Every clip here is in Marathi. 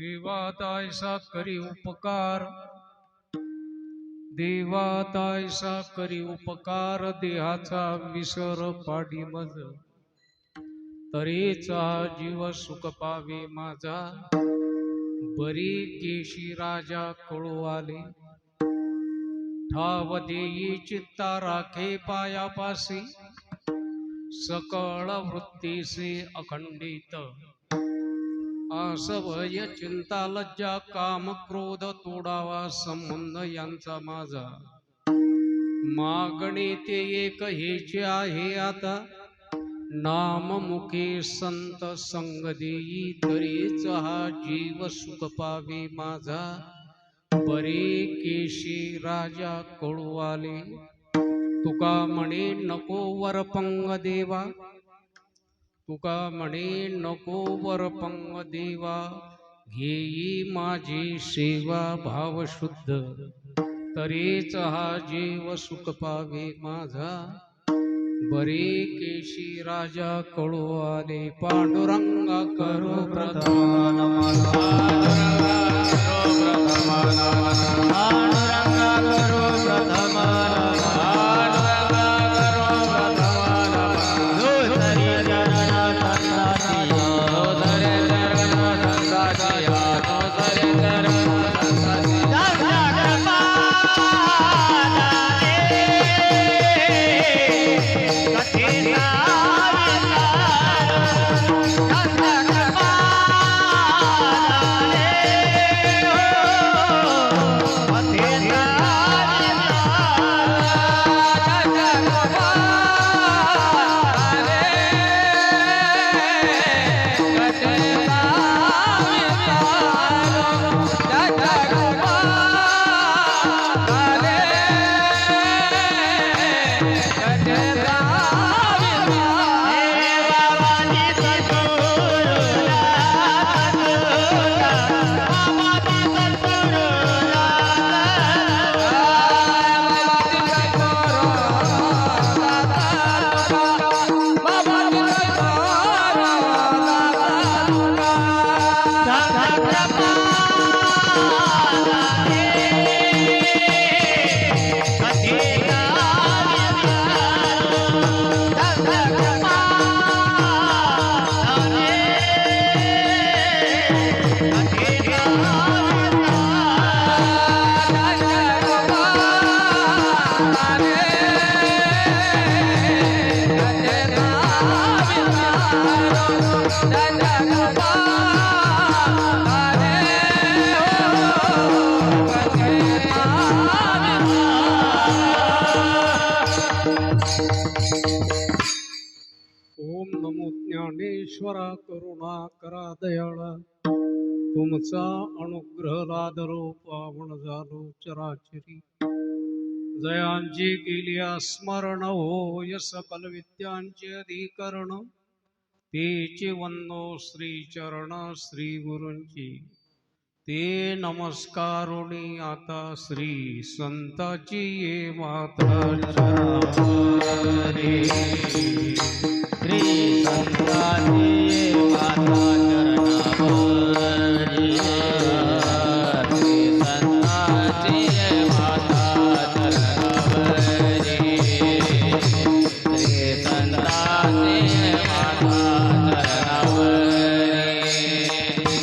देवातायसा करी उपकार, देवातायसा करी उपकार, देहाचा विसर पाडी मज, तरीचा जीव सुख पावे माझा, बरी केशी राजा कळू आले, ठाव देई चित्ता राखे पायापासी, सकळ वृत्तीसे अखंडित, आसभय चिंता लज्जा काम क्रोध तोडावा संबंध यांचा माझा, मागणे ते एक हेचे आहे आता, नाम मुखे संत संग देई, तरीच हा जीव सुख पावे माझा, बरे केशी राजा कळू आले, तुका म्हणे नको वरपंग देवा, तुका म्हणे नको वरपंग देवा, घेई माझी सेवा भाव शुद्ध, तरीच हा जीव सुख पावे माझा, बरे केशी राजा कळू आले, पांडुरंगा करो प्रधान ज्ञानेश्वरा करुणा करा दयाळा, तुमचा अनुग्रह लादलो पावन झालो चराचरी, जयांची केली स्मरण होय सकल विद्यांचे अधिकरण, तेचे वंदो श्री चरण श्री गुरूंची, ते नमस्कारुणी आता श्री संताची ये माता चरणावरी, श्री संताची ये माता चरणावरी, श्री संताची ये माता चरणावरी, श्री संताची ये माता चरणावरी,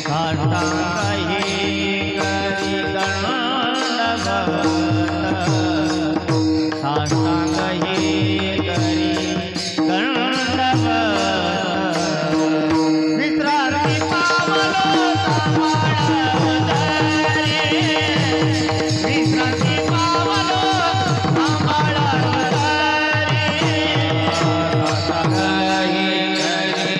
काटाही करी गणदभट, साष्टांगही करी गणदभट, मित्रांनी पावलो सांभाळावरी, मित्रांनी पावलो सांभाळावरी, साष्टांगही करी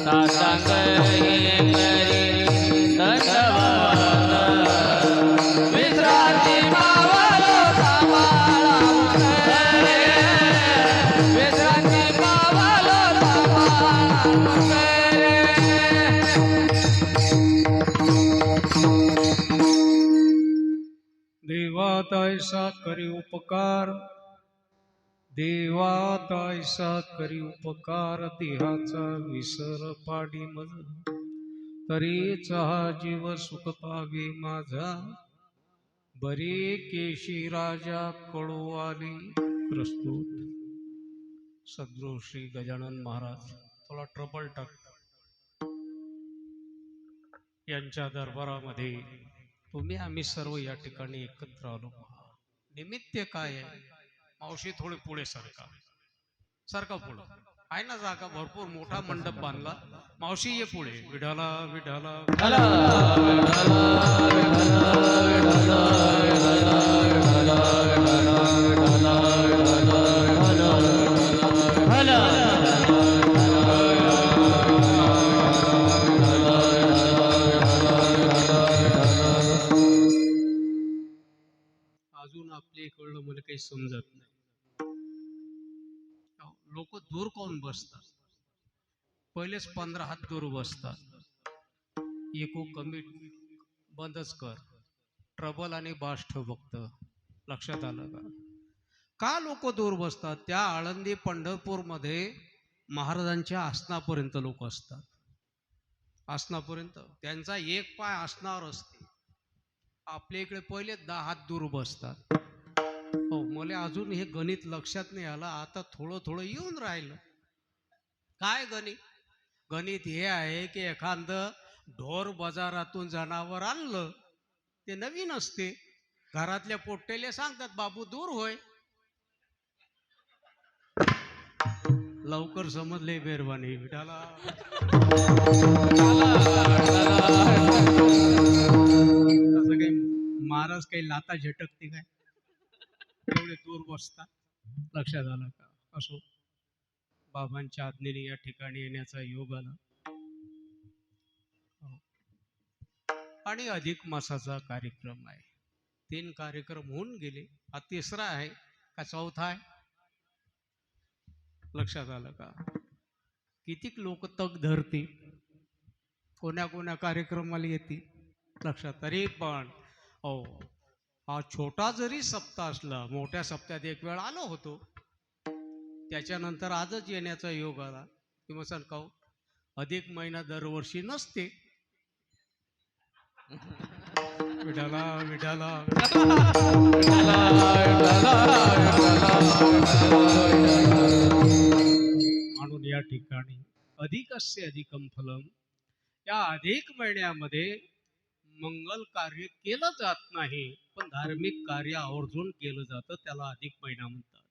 साष्टांगही करी दंडवत, विश्रांती पावलो सांभाळावरी, विश्रांती पावलो सांभाळावरी, देवा तैसा करी उपकार, देवा तायसा करी उपकार देहाचा विसर पाडी मज तरीच हा जीव सुख पावे माझा बरे केशी राजा कळू आली. प्रस्तुत सद्गुरू श्री गजानन महाराज थोडा ट्रबल टाक यांच्या दरबारामध्ये तुम्ही आम्ही सर्व या ठिकाणी एकत्र आलो. निमित्त काय आहे? मावशी थोडे पुढे सारखा पुढे आहे ना, जागा भरपूर मोठा मंडप बांधला. मावशी ये पुढे. विठाला विठाला अजून आपल्या इकडलं मला काही समजत नाही. लोक दूर कोण बसतात? पहिलेच 15 हात दूर बसतात. एको कमी बंदच कर. ट्रबल आणि बास ठेव फक्त. लक्षात आलं का? का लोक दूर बसतात? त्या आळंदी पंढरपूर मध्ये महाराजांच्या आसनापर्यंत लोक असतात. आसनापर्यंत त्यांचा एक पाय आसनावर असते. आपल्या इकडे पहिले 10 हात दूर बसतात. हो, मला अजून हे गणित लक्षात नाही आलं. आता थोडं थोडं येऊन राहिलं. काय गणित? गणित हे आहे की एखादं ढोर बाजारातून जनावर आणलं, ते नवीन असते. घरातल्या पोट्टेले सांगतात बाबू दूर होय. लवकर समजले मेहरबानी. विठाला असं काही महाराज काही लाता झटकते काय? एवढे दूर बसतात. लक्षात आलं का? असो, बाबांच्या आज्ञेने या ठिकाणी येण्याचा योग आला. आणि अधिक मासाचा कार्यक्रम आहे. 3 कार्यक्रम होऊन गेले. हा तिसरा आहे का चौथा आहे? लक्षात आलं का? कितीक लोक तग धरते, कोण्या कोण्या कार्यक्रमाला येते. लक्षात. तरी पण हो, हा छोटा जरी सप्ताह असला, मोठ्या सप्त्यात एक वेळ आलो होतो. त्याच्यानंतर आजच येण्याचा योग आला. किंवा सांगाव अधिक महिना दरवर्षी नसते. विठाला विठाला म्हणून या ठिकाणी अधिकस्य अधिकम फलम, या अधिक महिन्यामध्ये मंगल कार्य केलं जात नाही, पण धार्मिक कार्य आवर्जून केलं जातं. त्याला अधिक महिना म्हणतात.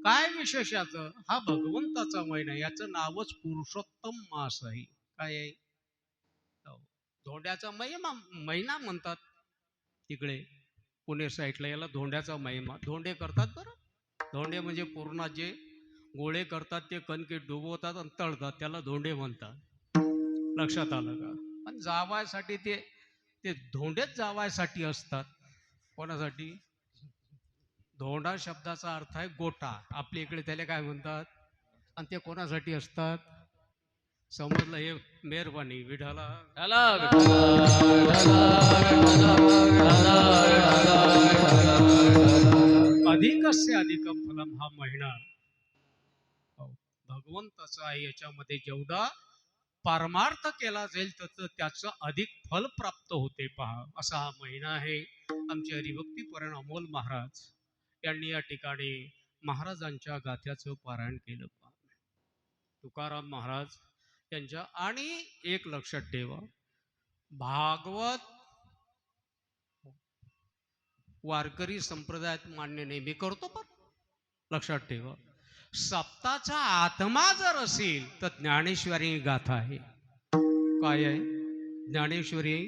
काय विशेष याचं? हा भगवंताचा महिना. याचं नावच पुरुषोत्तम मास आहे. काय आहे? धोंड्याचा महिना म्हणतात तिकडे पुणे साईडला. याला धोंड्याचा महिमा. धोंडे करतात बरं. धोंडे म्हणजे पूर्णाचे गोळे करतात, ते कणकेत डुबवतात आणि तळतात, त्याला धोंडे म्हणतात. लक्षात आलं का? पण जावायसाठी ते धोंडेच जावायसाठी असतात. कोणासाठी? धोंडा शब्दाचा अर्थ आहे गोटा. आपल्या इकडे त्याला काय म्हणतात? आणि ते कोणासाठी असतात? समजलं हे मेहरबानी. विठाला अधिकस्य अधिकम फलम हा महिना भगवंताचा आहे. याच्यामध्ये जेवढा पारमार्थ केला जाईल त्याचं अधिक फल प्राप्त होते. पहा, असा हा महिना आहे. आमचे हरिभक्तीपरायण अमोल महाराज यांनी या ठिकाणी महाराजांच्या गाथ्याचं पारायण केलं. तुकाराम महाराज यांच्या. आणि एक लक्षात ठेवा, भागवत वारकरी संप्रदायात मान्य नाही, मी करतो, पण लक्षात ठेवा, सप्ताचा आत्मा जर असेल तर ज्ञानेश्वरी गाथा आहे. काय आहे? ज्ञानेश्वरी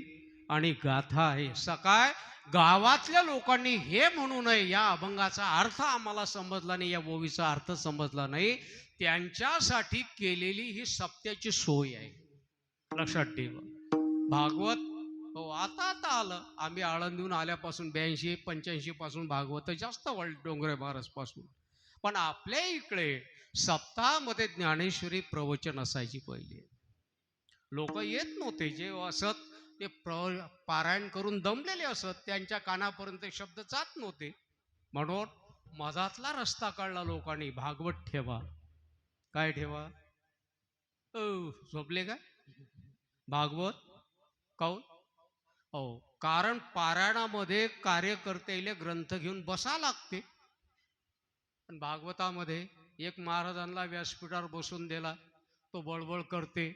आणि गाथा आहे. सकाळ गावातल्या लोकांनी हे म्हणू नये या अभंगाचा अर्थ आम्हाला समजला नाही, या ओवीचा अर्थ समजला नाही, त्यांच्यासाठी केलेली ही सप्त्याची सोय आहे. लक्षात ठेवा. भागवत हो आता आलं. आम्ही आळंदीहून आल्यापासून 82-85 पासून भागवत जास्त वळलं, डोंगरे महाराज पासून. पण आपल्या इकडे सप्ताहामध्ये ज्ञानेश्वरी प्रवचन असायची. पहिले लोक येत नव्हते. जे असत ते पारायण करून दमलेले असत, त्यांच्या कानापर्यंत शब्द जात नव्हते. म्हणून मधातला रस्ता काढला लोकांनी. भागवत ठेवा. काय ठेवा? झोपले काय? भागवत काऊन? हो, कारण पारायणामध्ये कार्यकर्त्याला ग्रंथ घेऊन बसा लागते. पण भागवतामध्ये एक महाराजांना व्यासपीठावर बसून दिला, तो बळबळ करते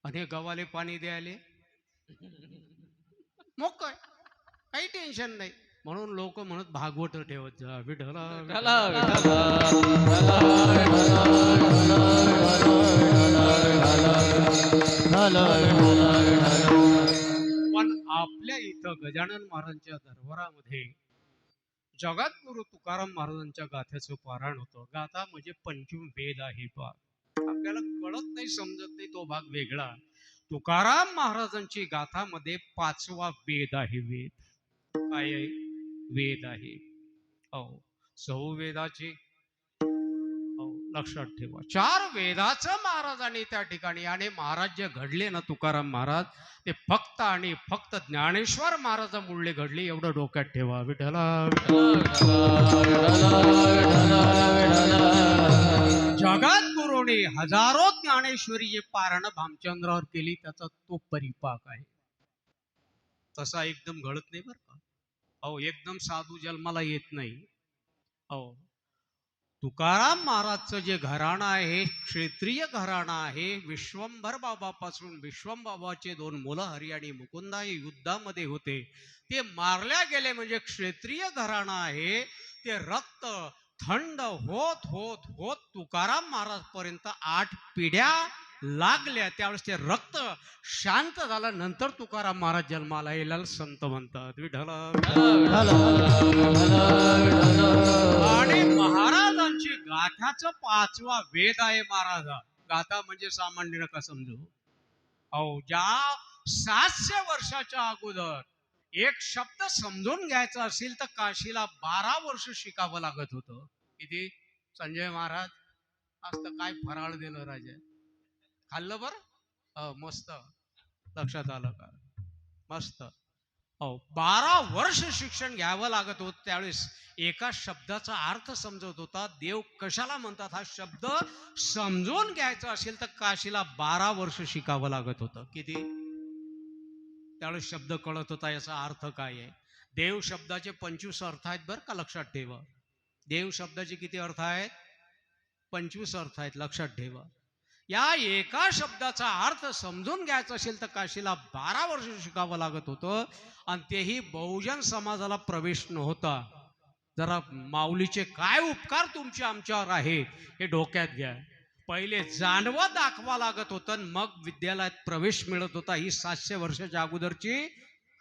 आणि गव्हाले पाणी द्यायले मग काय, काही टेन्शन नाही. म्हणून लोक म्हणत भागवत ठेवत जा. विठला पण आपल्या इथं गजानन महाराजांच्या दरबारामध्ये जगद्गुरु तुकाराम महाराजांच्या गाथ्याचं पारायण होतं. गाथा म्हणजे पंचम वेद आहे भाग. आपल्याला कळत नाही, समजत नाही, तो भाग वेगळा. तुकाराम महाराजांची गाथामध्ये 5वा वेद आहे. वेद काय आहे? वेद आहे. हो, सौवेदाची लक्षात ठेवा. 4 वेदाचं महाराजांनी त्या ठिकाणी, आणि महाराज जे घडले ना तुकाराम महाराज, ते फक्त आणि फक्त ज्ञानेश्वर महाराजांमुळे घडले, एवढं डोक्यात ठेवा. विठ्ठला जगद्गुरूने हजारो ज्ञानेश्वरी जे पारायण भामचंद्रावर केली, त्याचा तो परिपाक आहे. तसा एकदम घडत नाही बरं का. अहो, एकदम साधू जन्माला येत नाही. अहो, तुकाराम महाराजचं जे घराणं आहे, क्षेत्रीय घराणं आहे. विश्वंभर बाबापासून विश्वंबाबाचे 2 मुलं हरी आणि मुकुंदा हे युद्धामध्ये होते, ते मारल्या गेले, म्हणजे क्षेत्रीय घराणं आहे. ते रक्त थंड होत होत होत तुकाराम महाराज पर्यंत 8 पिढ्या लागल्या. त्यावेळेस ते रक्त शांत झालं. नंतर तुकाराम महाराज जन्माला येईल, संत म्हणतात. विठ्ठला आणि महाराजांची गाथ्याचं 5वा वेद आहे महाराजा. गाथा म्हणजे सामान्य नका समजू. अहो, ज्या 700 वर्षाच्या अगोदर एक शब्द समजून घ्यायचा असेल तर काशीला 12 वर्ष शिकावं लागत होतं. किती? संजय महाराज आज तर काय फराळ दिलं राजा, खाल्लं बरं? मस्त. लक्षात आलं का? मस्त. हो, 12 वर्ष शिक्षण घ्यावं लागत होतं. त्यावेळेस एका शब्दाचा अर्थ समजत होता. देव कशाला म्हणतात हा शब्द समजून घ्यायचा असेल तर काशीला 12 वर्ष शिकावं लागत होतं. किती? त्यावेळेस शब्द कळत होता याचा अर्थ काय आहे. देव शब्दाचे 25 अर्थ आहेत बरं का, लक्षात ठेवा. देव शब्दाचे किती अर्थ आहेत? 25 अर्थ आहेत, लक्षात ठेवा. या एका शब्दाचा अर्थ समजून घ्यायचा असेल तर काशीला 12 वर्ष शिकावं लागत होतं. आणि तेही बहुजन समाजाला प्रवेश नव्हता. जरा माऊलीचे काय उपकार तुमचे आमच्यावर आहेत हे डोक्यात घ्या. पहिले जानवं दाखवा लागत होतं, मग विद्यालयात प्रवेश मिळत होता. ही 700 वर्षाच्या अगोदरची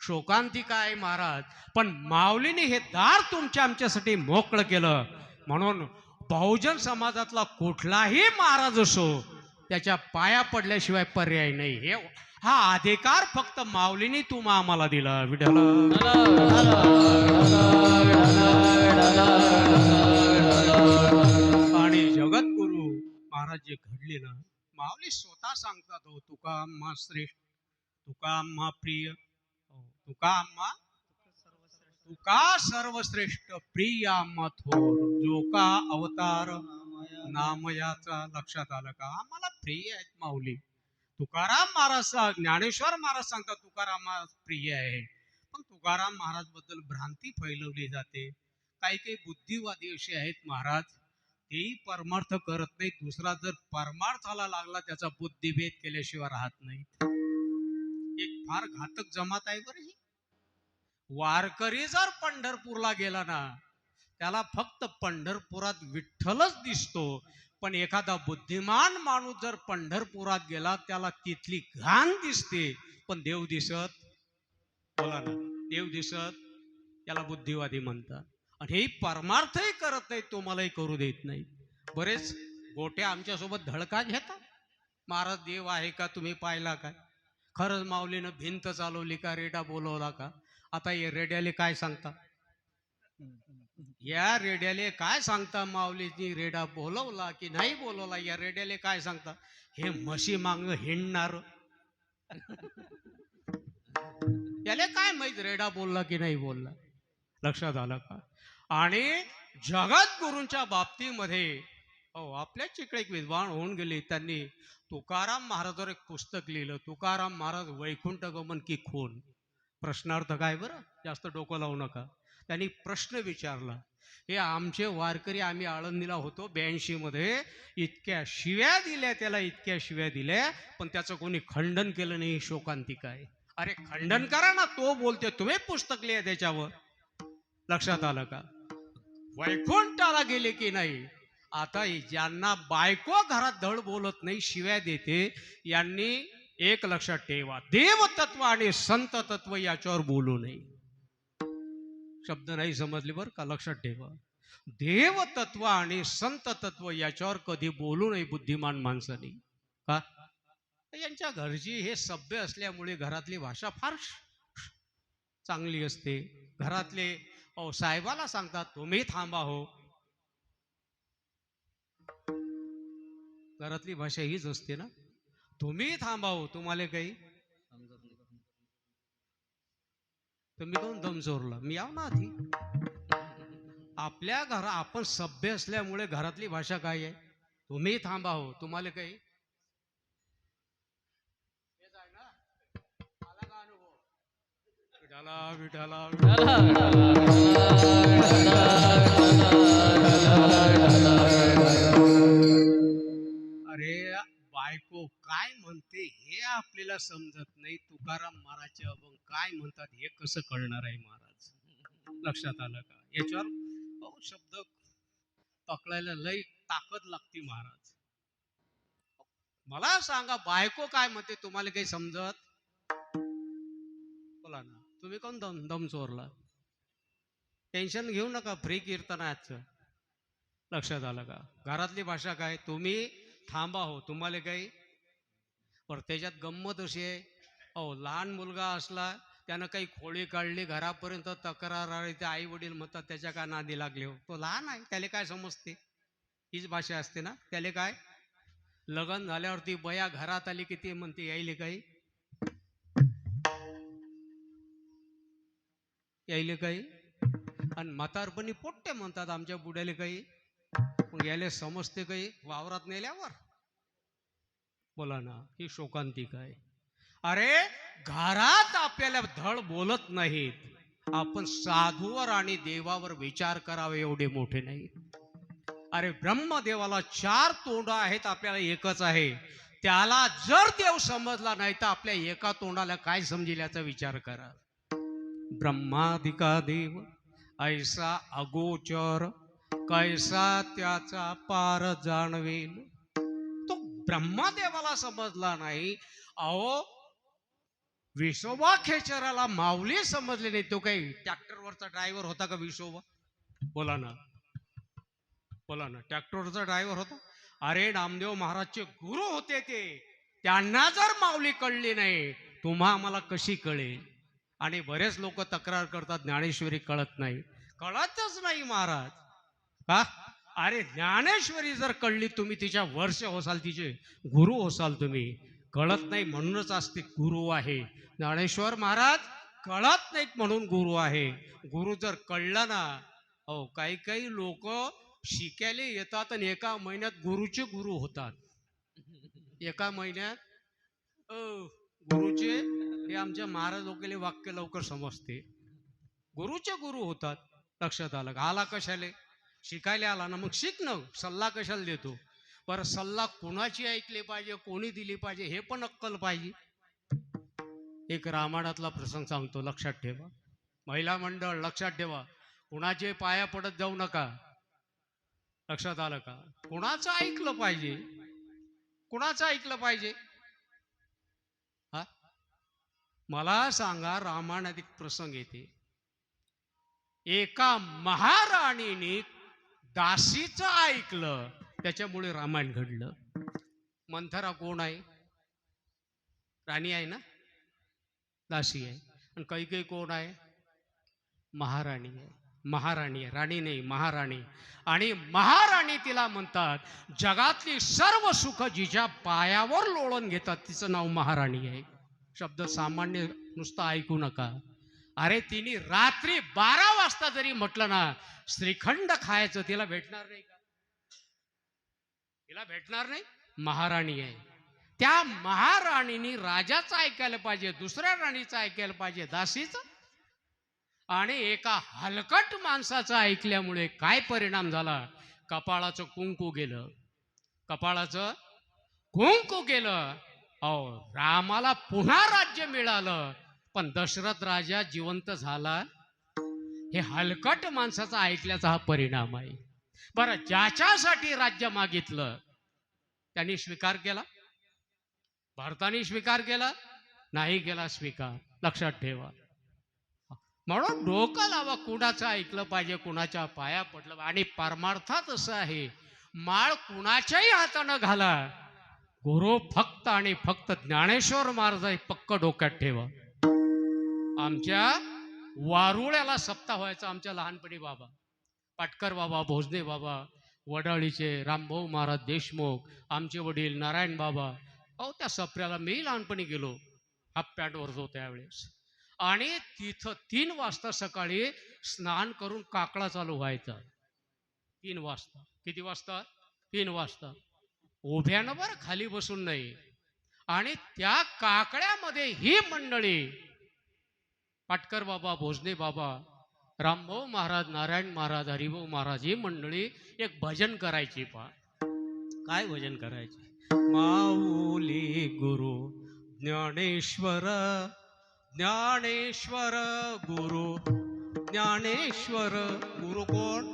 शोकांतिका आहे महाराज. पण माऊलीने हे दार तुमच्या आमच्यासाठी मोकळं केलं. म्हणून बहुजन समाजातला कुठलाही महाराज असो, त्याच्या पाया पडल्याशिवाय पर्याय नाही. हे हा अधिकार फक्त माऊलीने तुम्हा आम्हाला दिला. विठ्ठला आणि जगद्गुरु महाराज जे घडले ना, माऊली स्वतः सांगतात, हो तुका आम्हा श्रेष्ठ, तुका आम्हा प्रिय, तुका आम्हा, तुका सर्वश्रेष्ठ, प्रिय आम्हा थोर, जो का अवतार नामयाचा. लक्षात आलं का? आम्हाला प्रिय आहेत माऊली. तुकाराम महाराज, ज्ञानेश्वर महाराज सांगतात तुकाराम महाराज प्रिय आहे. पण तुकाराम महाराज बद्दल भ्रांती फैलवली जाते. काही काही बुद्धिवादी असे आहेत महाराज, तेही परमार्थ करत नाही. दुसरा जर परमार्थाला लागला त्याचा बुद्धिभेद केल्याशिवाय राहत नाही. एक फार घातक जमात आहे बरं ही. वारकरी जर पंढरपूरला गेला ना, त्याला फक्त पंढरपुरात विठ्ठलच दिसतो. पण एखादा बुद्धिमान माणूस जर पंढरपुरात गेला, त्याला तिथली घाण दिसते, पण देव दिसत. बोला ना, देव दिसत. त्याला बुद्धिवादी म्हणतात. आणि हे परमार्थही करत नाही, तुम्हालाही करू देत नाही. बरेच गोट्या आमच्यासोबत धडका घेतात. महाराज देव आहे का तुम्ही पाहिला काय? खरंच माऊलीनं भिंत चालवली का? रेडा बोलवला का? आता हे रेड्याले काय सांगता? या रेड्याले काय सांगता? माऊलीची रेडा बोलवला की नाही बोलवला, या रेड्याले काय सांगता? हे म्हशी मांग हिंडणार, याले काय माहित रेडा बोलला की नाही बोलला. लक्षात आलं का? आणि जगद्गुरूंच्या बाबतीमध्ये आपल्याच इकडे एक विद्वान होऊन गेले. त्यांनी तुकाराम महाराजांवर एक पुस्तक लिहिलं, तुकाराम महाराज वैकुंठ गमन की खून. प्रश्नार्थ काय बरं, जास्त डोकं लावू नका. त्यांनी प्रश्न विचारला, हे आमचे वारकरी, आम्ही आळंदीला होतो 82 मध्ये, इतक्या शिव्या दिल्या त्याला, इतक्या शिव्या दिल्या, पण त्याचं कोणी खंडन केलं नाही. शोकांतिका आहे. अरे खंडन करा ना, तो बोलते, तुम्ही पुस्तक लिहा त्याच्यावर. लक्षात आलं का? वैकुंठाला गेले की नाही. आता ज्यांना बायको घरात धड बोलत नाही, शिव्या देते, यांनी एक लक्षात ठेवा, देवतत्व आणि संत तत्व याच्यावर बोलू नये. शब्द नाही समजले बरं का, लक्षात ठेवा. देवतत्व आणि संत तत्व याच्यावर कधी बोलू नये बुद्धिमान माणसाने. का? यांच्या घरची हे सभ्य असल्यामुळे घरातली भाषा फार चांगली असते. घरातले साहेबाला सांगतात, तुम्ही थांबा हो. घरातली भाषा हीच असते ना, तुम्ही थांबा हो. तुम्हाला काही तुम्ही कोण दम चोरला, मी याव ना आधी. आपल्या घरा आपण सभ्य असल्यामुळे घरातली भाषा काय आहे, तुम्ही थांबा हो. तुम्हाला काही विठाला विठाला अरे बायको काय म्हणते हे आपल्याला समजत नाही. तुकाराम महाराजचे अभंग काय म्हणतात हे कसं कळणार आहे महाराज? लक्षात आलं का? याच्यावर शब्द पकडायला लई ताकद लागते महाराज. मला सांगा, बायको काय म्हणते तुम्हाला काही समजत? बोला ना. तुम्ही कोण दम चोरला? टेन्शन घेऊ नका, फ्री कीर्तन आहे आजचं. लक्षात आलं का? घरातली भाषा काय, तुम्ही थांबा हो. तुम्हाला काही, पण त्याच्यात गंमत अशी आहे, लहान मुलगा असला, त्यानं काही खोळी काढली, घरापर्यंत तक्रार आली, ते आई वडील म्हणतात त्याच्या का नादी लागले हो. तो लहान आहे, त्याला काय समजते? हीच भाषा असते ना. त्याला काय, लग्न झाल्यावरती बया घरात आली की ते म्हणते यायले काही, यायले काही, आणि म्हातारपणी पोट्टे म्हणतात आमच्या बुड्याले काही. मग यायला समजते काही वावरात नेल्यावर? बोला ना. ही शोकांतिका आहे. अरे घरात आपल्याला धड बोलत नाहीत, आपण साधूवर आणि देवावर विचार करावे एवढे मोठे नाही. अरे ब्रह्मदेवाला 4 तोंड आहेत, आपल्याला एकच आहे. त्याला जर देव समजला नाही तर आपल्या एका तोंडाला काय समजेल याचा विचार करा. ब्रह्मादिका देव ऐसा अगोचर, कैसा त्याचा पार जाणवेल. तो ब्रह्मदेवाला समजला नाही. विसोबा खेचराला माऊली समजले नाही. तो काही ट्रॅक्टरवरचा ड्रायव्हर होता का विसोबा? बोला ना, बोला ना. ट्रॅक्टरवरचा ड्रायव्हर होता? अरे नामदेव महाराजचे गुरु होते ते. त्यांना जर माऊली कळली नाही, तुम्हा आम्हाला कशी कळेल? आणि बरेच लोक तक्रार करतात ज्ञानेश्वरी कळत नाही. कळतच नाही महाराज. का? अरे ज्ञानेश्वरी जर कळली, तुम्ही तिच्या वर्ष होसाल, तिचे गुरु होसाल तुम्ही. कळत नाही म्हणूनच असते गुरु आहे. ज्ञानेश्वर महाराज कळत नाहीत म्हणून गुरु आहे. गुरु जर कळला ना, काही काही लोक शिकायला येतात आणि एका महिन्यात गुरुचे गुरु होतात. एका महिन्यात गुरुचे, हे आमच्या महाराज लोकांना वाक्य लवकर समजते, गुरुचे गुरु होतात. लक्षात आलं का? आला कशाले? शिकायला आला ना, मग शिक ना. सल्ला कशाला देतो? पर सल्ला कोणाची ऐकली पाहिजे, कोणी दिली पाहिजे हे पण अक्कल पाहिजे. एक रामायणातला प्रसंग सांगतो, लक्षात ठेवा. महिला मंडळ लक्षात ठेवा, कुणाचे पाया पडत जाऊ नका. लक्षात आलं का? कुणाचं ऐकलं पाहिजे, कुणाचं ऐकलं पाहिजे? हा, मला सांगा. रामायणात एक प्रसंग येते, एका महाराणीने दासीचं ऐकलं, त्याच्यामुळे रामायण घडलं. मंथरा कोण आहे? राणी आहे ना, दासी आहे. आणि कैकेयी कोण आहे? महाराणी आहे. महाराणी आहे, राणी नाही, महाराणी. आणि महाराणी तिला म्हणतात, जगातली सर्व सुख जिच्या पायावर लोळून घेतात तिचं नाव महाराणी आहे. शब्द सामान्य नुसतं ऐकू नका. अरे तिने रात्री 12 वाजता जरी म्हटलं ना श्रीखंड खायचं, तिला भेटणार नाही का? तिला भेटणार नाही. महाराणी आहे, त्या महाराणीने राजाचं ऐकायला पाहिजे, दुसऱ्या राणीचं ऐकायला पाहिजे, दासीचं. आणि एका हलकट माणसाचं ऐकल्यामुळे काय परिणाम झाला? कपाळाचं कुंकू गेलं, कपाळाचं कुंकू गेलं. अहो, रामाला पुन्हा राज्य मिळालं, पण दशरथ राजा जिवंत झाला. हे हलकट माणसाचं ऐकल्याचा हा परिणाम आहे. बरं, ज्याच्यासाठी राज्य मागितलं त्यांनी स्वीकार केला? भारताने स्वीकार केला नाही केला? स्वीकार. लक्षात ठेवा. म्हणून डोकं लावा, कुणाचं ऐकलं पाहिजे, कुणाच्या पाया पडलं. आणि परमार्थात असं आहे, माळ कुणाच्याही हातानं घाला, गुरु फक्त आणि फक्त ज्ञानेश्वर महाराज पक्क डोक्यात ठेवा. आमच्या वारुळ्याला सप्ताह व्हायचा, आमच्या लहानपणी बाबा पाटकर बाबा, भोजने बाबा, वडाळीचे रामभाऊ महाराज देशमुख, आमचे वडील नारायण बाबा. अहो, त्या सप्त्याला मी लहानपणी गेलो, हाफ पॅन्ट वरतो त्यावेळेस. आणि तिथं 3 वाजता सकाळी स्नान करून काकडा चालू व्हायचा. 3 वाजता. किती वाजता? 3 वाजता. उभ्यानं बरं, खाली बसून नाही. आणि त्या काकड्यामध्ये ही मंडळी पाटकर बाबा, भोजने बाबा, रामभाऊ महाराज, नारायण महाराज, हरिभाऊ महाराज, ही मंडळी एक भजन करायची. काय भजन करायचे? माऊली गुरु ज्ञानेश्वर, ज्ञानेश्वर गुरु, ज्ञानेश्वर. गुरु कोण?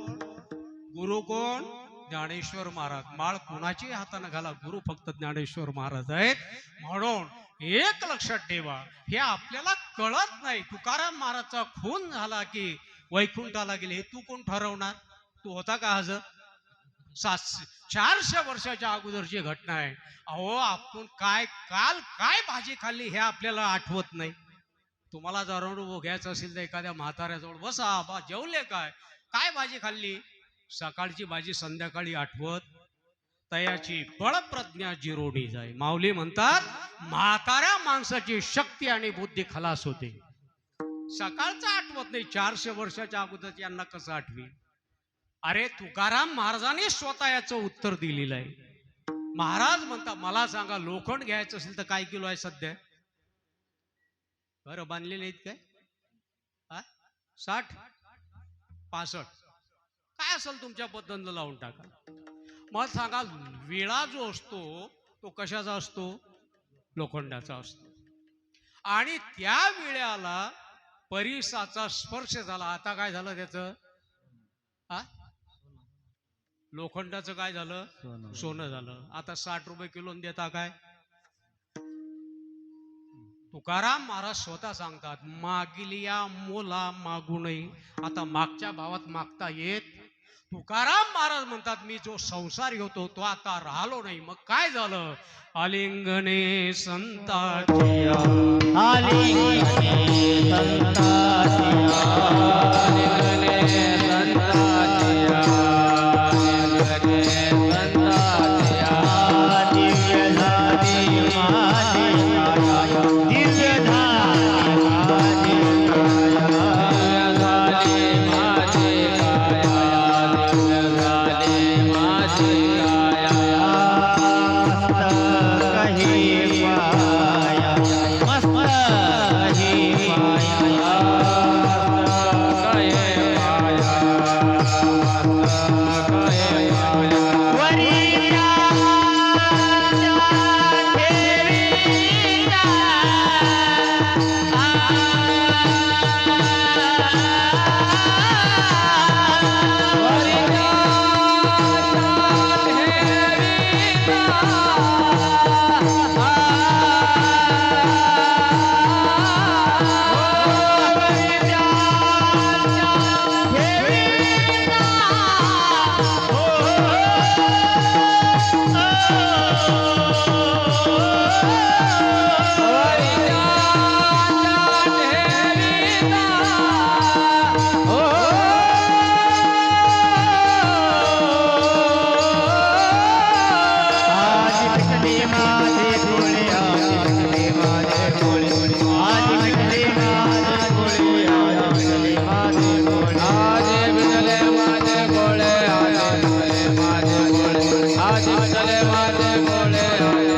गुरु कोण? ज्ञानेश्वर महाराज. माळ कुणाची हाताने घाला, गुरु फक्त ज्ञानेश्वर महाराज आहेत. म्हणून एक लक्षात ठेवा, हे आपल्याला कळत नाही. तुकाराम महाराजचा खून झाला की वैकुंठाला गेले, हे तू कोण ठरवणार? तू होता का हजर? 400 वर्षाच्या अगोदरची घटना आहे. अहो, आपण काय काल काय भाजी खाल्ली हे आपल्याला आठवत नाही. तुम्हाला जर अनुभव घ्यायचा असेल तर एखाद्या म्हाताऱ्याजवळ बसा, बा जेवले काय, काय भाजी खाल्ली? सकाळची भाजी संध्याकाळी आठवत, तयाची बळप्रज्ञा जिरोणी जाय. माऊली म्हणतात, म्हाताऱ्या माणसाची शक्ती आणि बुद्धी खलास होते. सकाळचं आठवत नाही, 400 वर्षाच्या अगोदर यांना कसं आठवी? अरे, तुकाराम महाराजांनी स्वतः याचं उत्तर दिलेलं आहे. महाराज म्हणता, मला सांगा, लोखंड घ्यायचं असेल तर काय किलो आहे सध्या? घर बांधलेले आहेत काय? 60, 65 काय असेल तुमच्या पद्धतीनं लावून टाका. मग सांगा, विळा जो असतो तो कशाचा असतो? लोखंडाचा असतो. आणि त्या विळ्याला परिसाचा स्पर्श झाला, आता काय झालं त्याचं? लोखंडाचं काय झालं? सोनं झालं. आता 60 रुपये किलो देता काय? तुकाराम महाराज स्वतः सांगतात, मागिलिया मोला मागू नये. आता मागच्या भावात मागता येत. तुकाराम महाराज म्हणतात, मी जो संसारी होतो तो आता राहिलो नाही. मग काय झालं? आलिंगने संताचिया, आलिंगने संताचिया, आलिंगने संताचिया, आलिंगने संताचिया. दिव्य झाली माझी काया, दिव्य झाली माझी काया, झाली माझी काया, दिव्य झाली माझी काया. कही पाया, मस्त कही पाया, कही पाया. विठ्ठले माझे भोळे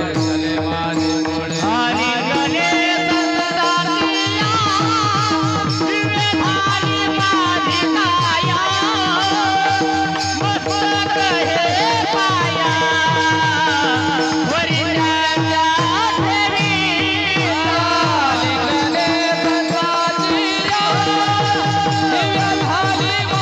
विठ्ठले माझे भोळे लिंगने संतातिया दिवे झाली माझी काया मस्तक हे पाया वरिष्ठाच्या ठेवी लिंगने संतातिया दिवे झाली माझी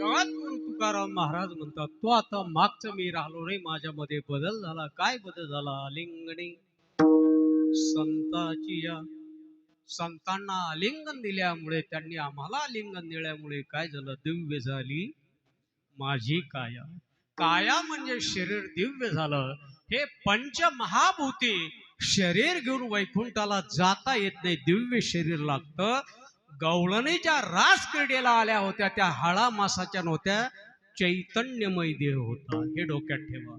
जगद्गुरु तुकाराम महाराज म्हणतात तो आता मागचं मी राहिलो नाही, माझ्यामध्ये बदल झाला. काय बदल झाला? आलिंगने संताची या संतांना आलिंगन दिल्यामुळे, त्यांनी आम्हाला आलिंगन दिल्यामुळे काय झालं? दिव्य झाली माझी काया. काया म्हणजे शरीर दिव्य झालं. हे पंचमहाभूती शरीर घेऊन वैकुंठाला जाता येत नाही, दिव्य शरीर लागतं. गवळणीच्या रास क्रीडेला आल्या होत्या त्या हाळा मासाच्या नव्हत्या, चैतन्यमय देह होता, हे डोक्यात ठेवा.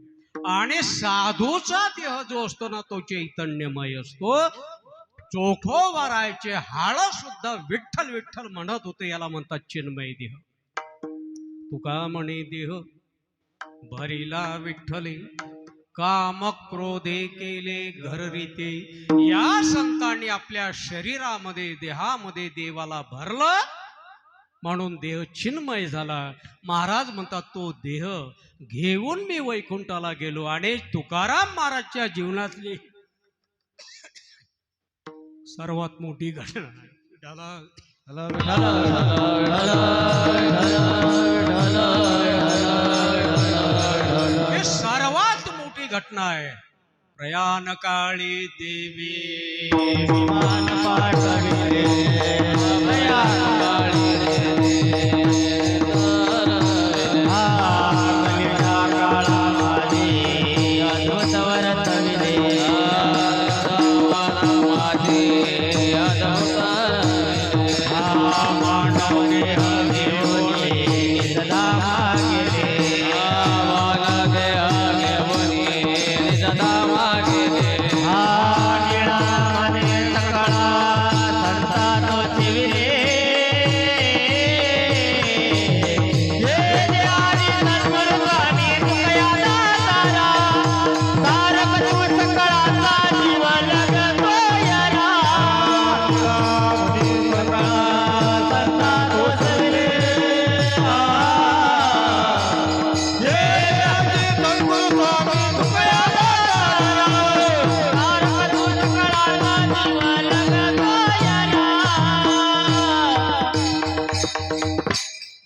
आणि साधूचा देह जो असतो ना तो चैतन्यमय असतो. चोखोबारायचे हाळ सुद्धा विठ्ठल विठ्ठल म्हणत होते, याला म्हणतात चिन्मय देह. तुका म्हणे देह भरिला विठ्ठले, काम क्रोधे केले घररीते. या संतांनी आपल्या शरीरामध्ये देहामध्ये देवाला भरलं म्हणून देह चिन्मय झाला. महाराज म्हणतात तो देह घेऊन मी वैकुंठाला गेलो. आणि तुकाराम महाराजच्या जीवनातली सर्वात मोठी घटना हे सर्वात मोठी घटना आहे. प्रयाण काळी देवी विमान पाठविले, प्रयाण काळी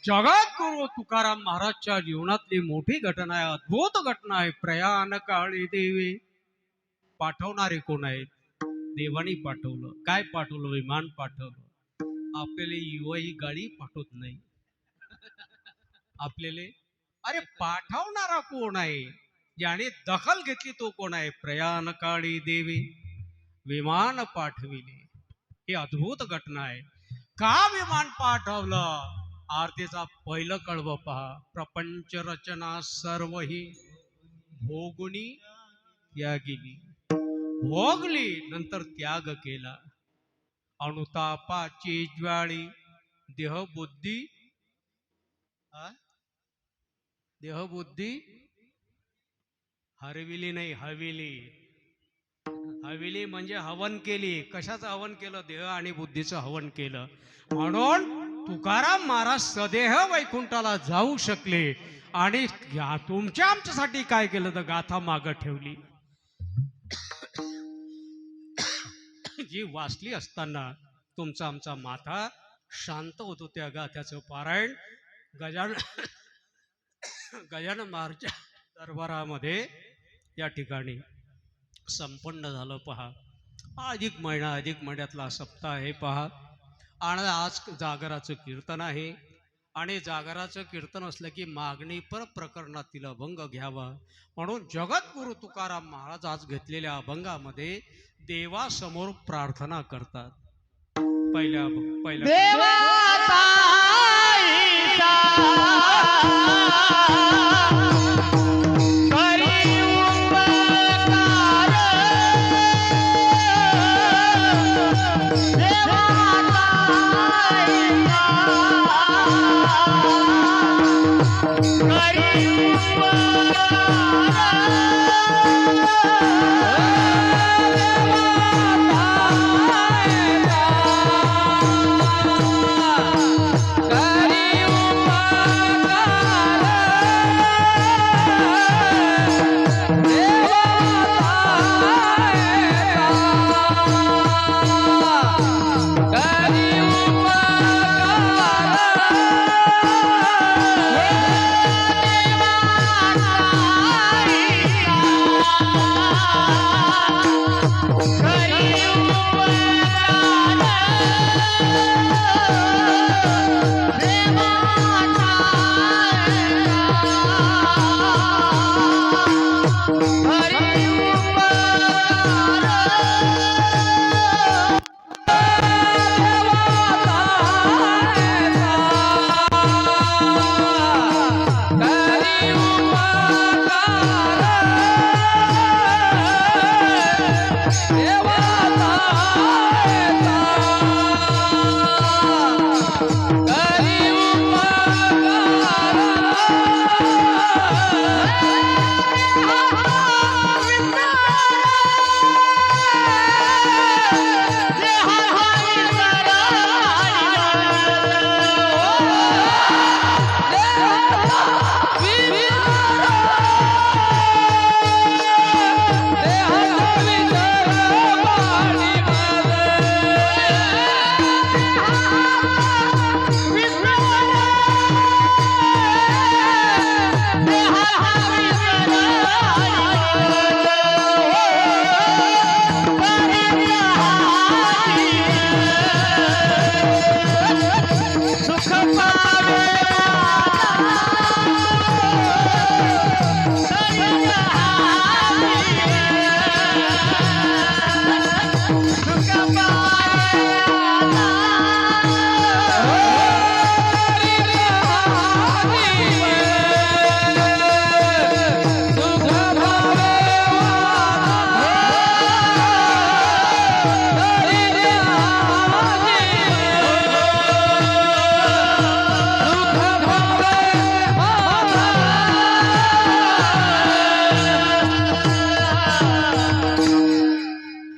जगद्गुरु तुकाराम महाराजच्या जीवनातली मोठी घटना आहे, अद्भुत घटना आहे. प्रयाण काळी देवी. पाठवणारे कोण आहेत? देवानी पाठवलं. काय पाठवलं? विमान पाठवलं. आपल्याला युवाई गाडी पाठवत नाही आपल्याला. अरे पाठवणारा कोण आहे? ज्याने दखल घेतली तो कोण आहे? प्रयाण काळी देवी विमान पाठविले. ही अद्भुत घटना आहे. का विमान पाठवलं? आरतीचा पहिलं कळवं पहा. प्रपंच रचना सर्व ही भोगुनी त्यागिली. भोगली नंतर त्याग केला. अनुतापाची ज्वाळी देहबुद्धी हरविली नाही, हविली. हविली म्हणजे हवन केली. कशाचं हवन केलं? देह आणि बुद्धीचं हवन केलं. म्हणून तुकाराम महाराज सदेह वैकुंठाला जाऊ शकले. आणि तुमच्या आमच्यासाठी काय केलं तर गाथा मागं ठेवली. जी वाचली असताना तुमचा आमचा माथा शांत होतो. त्या गाथ्याचं पारायण गजानन महाराजच्या दरबारामध्ये या ठिकाणी संपन्न झालं. पहा, अधिक महिन्यातला सप्ताह आहे पहा. आणि आज जागराचं कीर्तन आहे. आणि जागराचं कीर्तन असलं की मागणी पर प्रकरणातील अभंग घ्यावा म्हणून जगद्गुरु तुकाराम महाराज आज घेतलेल्या अभंगामध्ये देवासमोर प्रार्थना करतात. पहिल्या देवा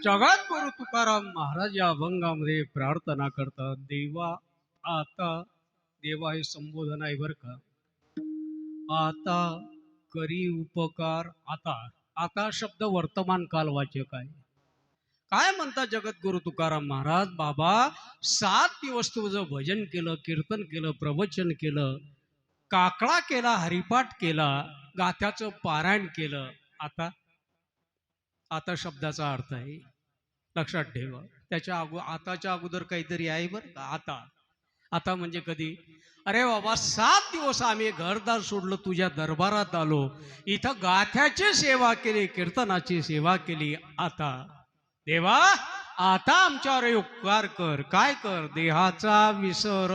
जगद्गुरु तुकाराम महाराज या अभंगामध्ये प्रार्थना करतात. देवा आता, देवा हे संबोधन आहे बर का. आता करी उपकार. आता, आता शब्द वर्तमान कालवाचक आहे. काय म्हणतात जगद्गुरु तुकाराम महाराज, बाबा 7 दिवस तुझं भजन केलं, कीर्तन केलं, प्रवचन केलं, काकळा केला, हरिपाठ केला, गाथ्याचं पारायण केलं. आता, आता शब्दाचा अर्थ आहे, लक्षात ठेवा. त्याच्या आताच्या अगोदर काहीतरी आहे बरं का. आता, आता म्हणजे कधी. अरे बाबा 7 दिवस आम्ही घरदार सोडलं, तुझ्या दरबारात आलो, इथं गाथ्याची सेवा केली, कीर्तनाची सेवा केली. आता देवा, आता आमच्यावर उपकार कर. काय कर? देहाचा विसर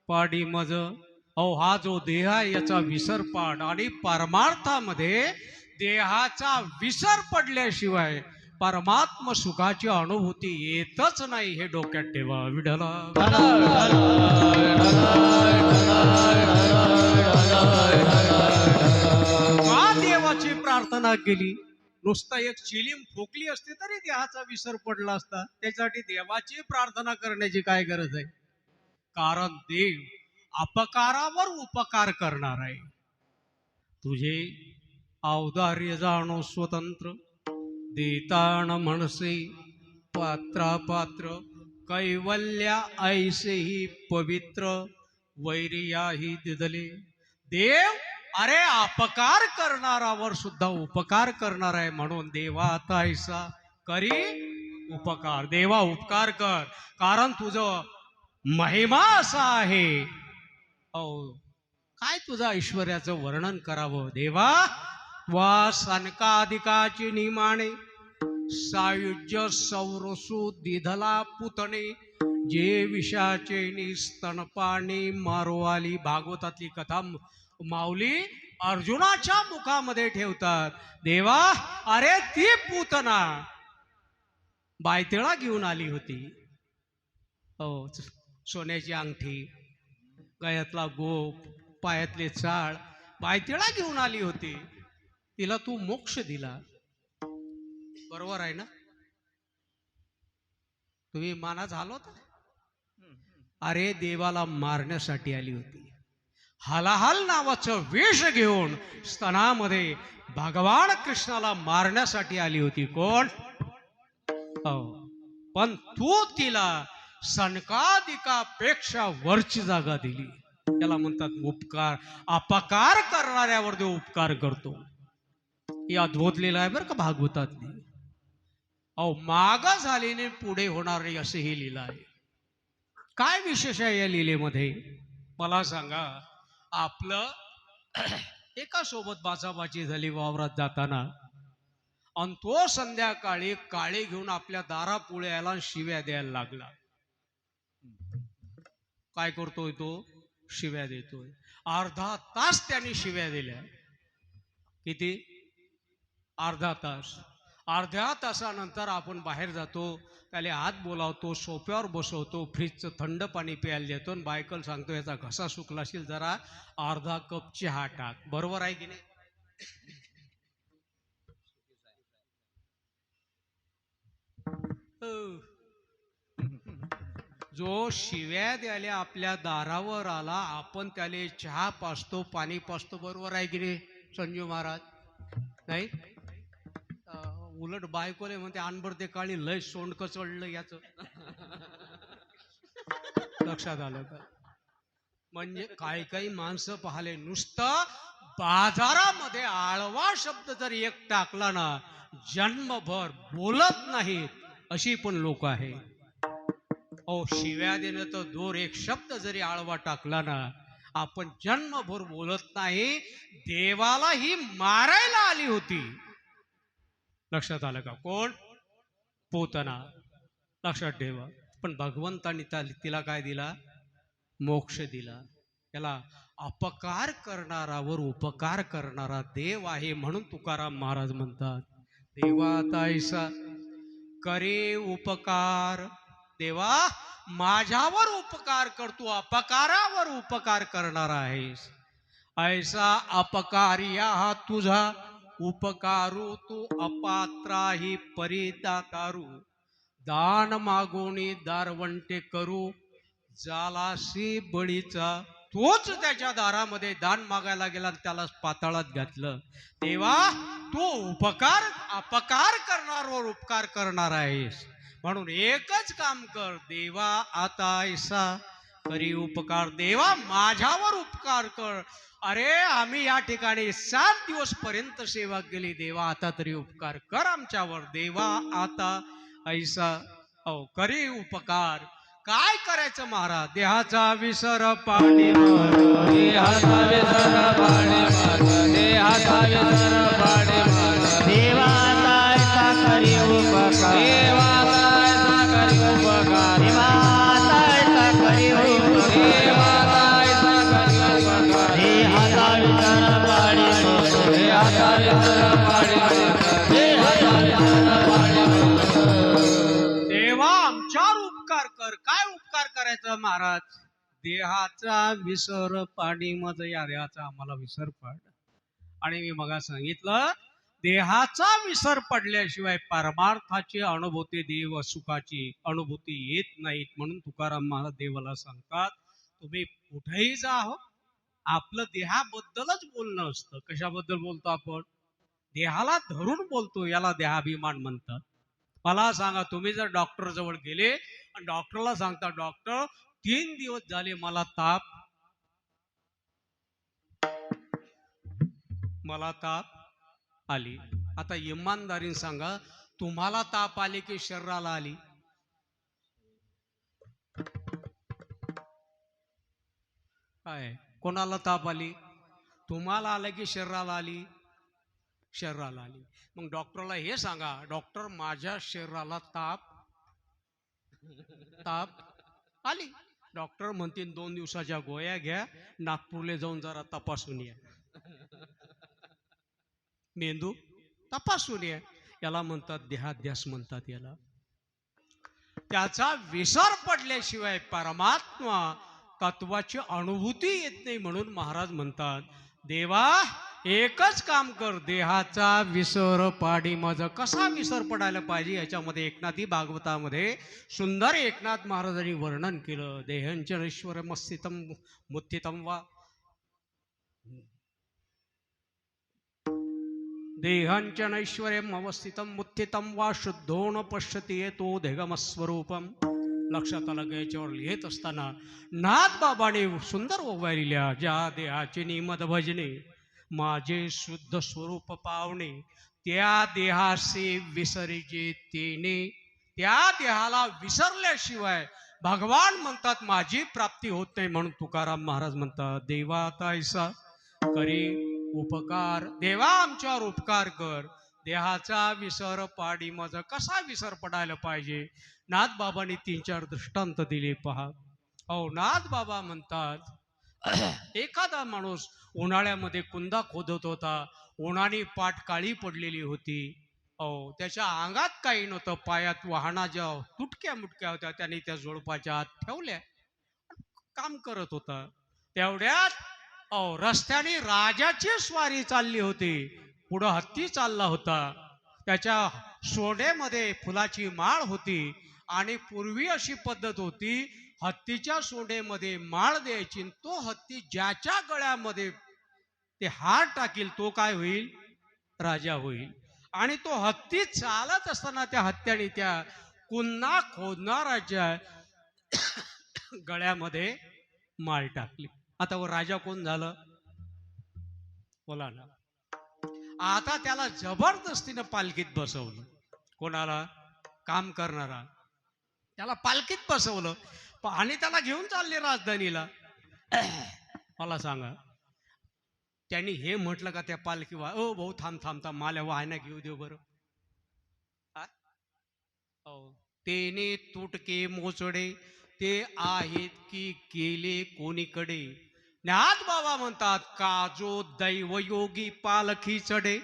पाडी मज. अहो हा जो देह आहे याचा विसर पाड. आणि परमार्थामध्ये देहाचा विसर पडल्याशिवाय परमात्म सुखाची अनुभूती येतच नाही, हे डोक्यात ठेवा. विठला का देवाची प्रार्थना केली? नुसता एक चिलीम फुकली असती तरी देहाचा विसर पडला असता. त्यासाठी देवाची प्रार्थना करण्याची काय गरज आहे? कारण देव अपकारावर उपकार करणार आहे. तुझे औदार्य जाणो स्वतंत्र, देताण म्हणसे पात्रापात्र, कैवल्या ऐसेही पवित्र, वैरियाही दिदले. देव अरे अपकार करणारावर सुद्धा उपकार करणार आहे. म्हणून देवा आता ऐसा करी उपकार. देवा उपकार कर, कारण तुझं महिमा असा आहे. काय तुझं ऐश्वर्याचं वर्णन करावं देवा. वा सनकाधिकाची निमाणे, सायुज्य सौरसू दिधला पुतणे, जे विषाचे स्तनपाणी मारोवाली. भागवतातली कथा माऊली अर्जुनाच्या मुखामध्ये ठेवतात. देवा अरे ती पूतना बायतेळा घेऊन आली होती. हो, सोन्याची अंगठी, गळ्यातला गोप, पायातले चाळ, बायतेळा घेऊन आली होती. तिला तू मोक्ष दिला. बरोबर आहे ना? तुम्ही माना झालो होता. अरे देवाला मारण्यासाठी आली होती. हलाहल नावाचं वेश घेऊन स्तनामध्ये भगवान कृष्णाला मारण्यासाठी आली होती. कोण? पण तू तिला सनकादिकापेक्षा वरची जागा दिली. त्याला म्हणतात उपकार. अपकार करणाऱ्यावर देव उपकार करतो. ही अद्भुत लीला आहे बरं का भागवतातली. माग झालेले पुढे होणार नाही असे ही लीला आहे. काय विशेष आहे या लीलेमध्ये मला सांगा. आपलं एका सोबत बाचाबाची झाली वावरात जाताना, आणि तो संध्याकाळी काळे घेऊन आपल्या दारापुढे यायला शिव्या द्यायला लागला. काय करतोय तो? शिव्या देतोय. अर्धा तास त्याने शिव्या दिल्या. किती? अर्धा तास. अर्ध्या तासानंतर आपण बाहेर जातो, त्याला हात बोलावतो, सोफ्यावर बसवतो, फ्रीजचं थंड पाणी प्यायला देतो, आणि बायकोला सांगतो याचा घसा सुकला असेल, जरा अर्धा कप चहा टाक. बरोबर आहे की नाही? जो शिव्या द्यायला आपल्या दारावर आला, आपण त्याला चहा पाजतो, पाणी पाजतो. बरोबर आहे की नाही संजू महाराज? नाही, उलट बायकोले म्हणते अनबर ते काळी लय सोंडक चढलं याच. लक्षात आलं का? म्हणजे काही काही माणसं पाहले, नुसतं बाजारामध्ये आळवा शब्द जर एक टाकला ना, जन्मभर बोलत नाहीत अशी पण लोक आहे. शिव्या देणं तर दूर, एक शब्द जरी आळवा टाकला ना, आपण जन्मभर बोलत नाही. देवाला ही मारायला आली होती. लक्षात आलं का? कोण? पूतना. लक्षात ठेवा. पण भगवंतानी तिला काय दिला? मोक्ष दिला. त्याला अपकार करणारावर उपकार करणारा देव आहे. म्हणून तुकाराम महाराज म्हणतात, देवा ताईसा करे उपकार. देवा माझ्यावर उपकार करतो, अपकारावर उपकार करणारा आहेस. ऐसा अपकारिया हा तुझा उपकारू तू अपात्राही परिदातारू, दान मागोनी दारवंटे करू, जालासी बळीचा. तोच त्याच्या दारामध्ये दान मागायला गेला आणि त्याला पाताळात घातलं. देवा, तू अपकार करणारवर उपकार करणार आहेस, म्हणून एकच काम कर. देवा आता ऐसा करी उपकार. देवा माझ्यावर उपकार कर. अरे आम्ही या ठिकाणी 7 दिवस पर्यंत सेवा केली. देवा आता तरी उपकार कर आमच्यावर. देवा आता ऐसा करी उपकार. काय करायचं महाराज? देहाचा विसर पाणी मार, देहाचा विसर पाणी मार, देहाचा विसर पाणी मार. देवाचा ऐसा करी उपकार, देवाचा ऐसा करी उपकार, देवाचा ऐसा करी उपकार, देवाचा ऐसा करी उपकार. देहाचा विसर पाणी मार, देहाचा विसर पाणी मार, देहाचा विसर पाणी मार. देवा आमच्यावर उपकार कर. काय उपकार करायचं महाराज? देहाचा विसर पाणी मज, या देहाचा आम्हाला विसर पड. आणि मी मगा सांगितलं, देहाचा विसर पडल्याशिवाय परमार्थाची अनुभूती, देव सुखाची अनुभूती येत नाहीत. म्हणून तुकाराम महाराज देवाला सांगतात, तुम्ही कुठेही जा हो, आपलं देहाबद्दलच बोलणं असतं. कशाबद्दल बोलतो आपण? देहाला धरून बोलतो. याला देहाभिमान म्हणतात. मला सांगा, तुम्ही जर डॉक्टर जवळ गेले आणि डॉक्टरला सांगता, डॉक्टर 3 दिवस झाले मला ताप आली. आता इमानदारीने सांगा, तुम्हाला ताप आली की शरीराला आली? काय कोणाला ताप आली? तुम्हाला आलं की शरीराला आली? शरीराला आली. मग डॉक्टरला हे सांगा, डॉक्टर माझ्या शरीराला ताप आली. डॉक्टर म्हणतील 2 दिवसाच्या गोळ्या घ्या, नागपूरला जाऊन जरा तपासून या, मेंदू तपासून या. याला म्हणतात देहाध्यास म्हणतात याला. त्याचा विसर पडल्याशिवाय परमात्मा तत्वाची अनुभूती येत नाही. म्हणून महाराज म्हणतात, देवा एकच काम कर, देहाचा विसर पाडी माझा. कसा विसर पडायला पाहिजे याच्यामध्ये एकनाथी भागवतामध्ये सुंदर एकनाथ महाराजांनी वर्णन केलं. देहंचनेश्वर मस्थितम मुत्थितम वा, देहंचनैश्वर्यम अवस्थितम मुत्थितम वा शुद्धो न पश्यति येतो देहमस्वरूपम. लक्षात आलं का? याच्यावर लिहित असताना नाथ बाबाने सुंदर ओव्या लिहिल्या. ज्या देहाचे निमद भजने, माझे शुद्ध स्वरूप पावणे, त्या देहासे विसरीजे तेने. त्या देहाला विसरल्याशिवाय भगवान म्हणतात माझी प्राप्ती होत नाही. म्हणून तुकाराम महाराज म्हणतात, देवा आता ऐसा करी उपकार. देवा आमच्यावर उपकार कर. देहाचा विसर पाडी माझा. कसा विसर पडायला पाहिजे? नाथ बाबांनी 3-4 दृष्टांत दिले पहा. नाथ बाबा म्हणतात, एखादा माणूस उन्हाळ्यामध्ये कुंदा खोदत होता, उन्हाने पाठ काळी पडलेली होती. त्याच्या अंगात काही नव्हतं, पायात वाहना ज्या तुटक्या मुटक्या होत्या त्याने त्या जोडपाच्या आत ठेवल्या, काम करत होता. तेवढ्यात रस्त्याने राजाची स्वारी चालली होती. पुढं हत्ती चालला होता. त्याच्या सोंडेमध्ये फुलाची माळ होती. आणि पूर्वी अशी पद्धत होती, हत्तीच्या सोंडेमध्ये माळ द्यायची. तो हत्ती ज्याच्या गळ्यामध्ये ते हार टाकील तो काय होईल? राजा होईल. आणि तो हत्ती चालत असताना त्या हत्तीने त्या कुंदा खोदणाराच्या गळ्यामध्ये माळ टाकली. आता राजा कोण झालं? बोला ना. आता त्याला जबरदस्तीनं पालखीत बसवलं. कोणाला? काम करणारा. त्याला पालखीत बसवलं आणि त्याला घेऊन चालले राजधानीला. मला सांगा, त्यांनी हे म्हटलं का त्या पालखीवर, ओ भाऊ थांब थांब थांब, मला वाहना घेऊ देऊ बरं. तेने तुटके मोचडे, ते आहेत की केले कोणीकडे. नाथ बाबा म्हणतात, काजो दैवयोगी पालखी चढे.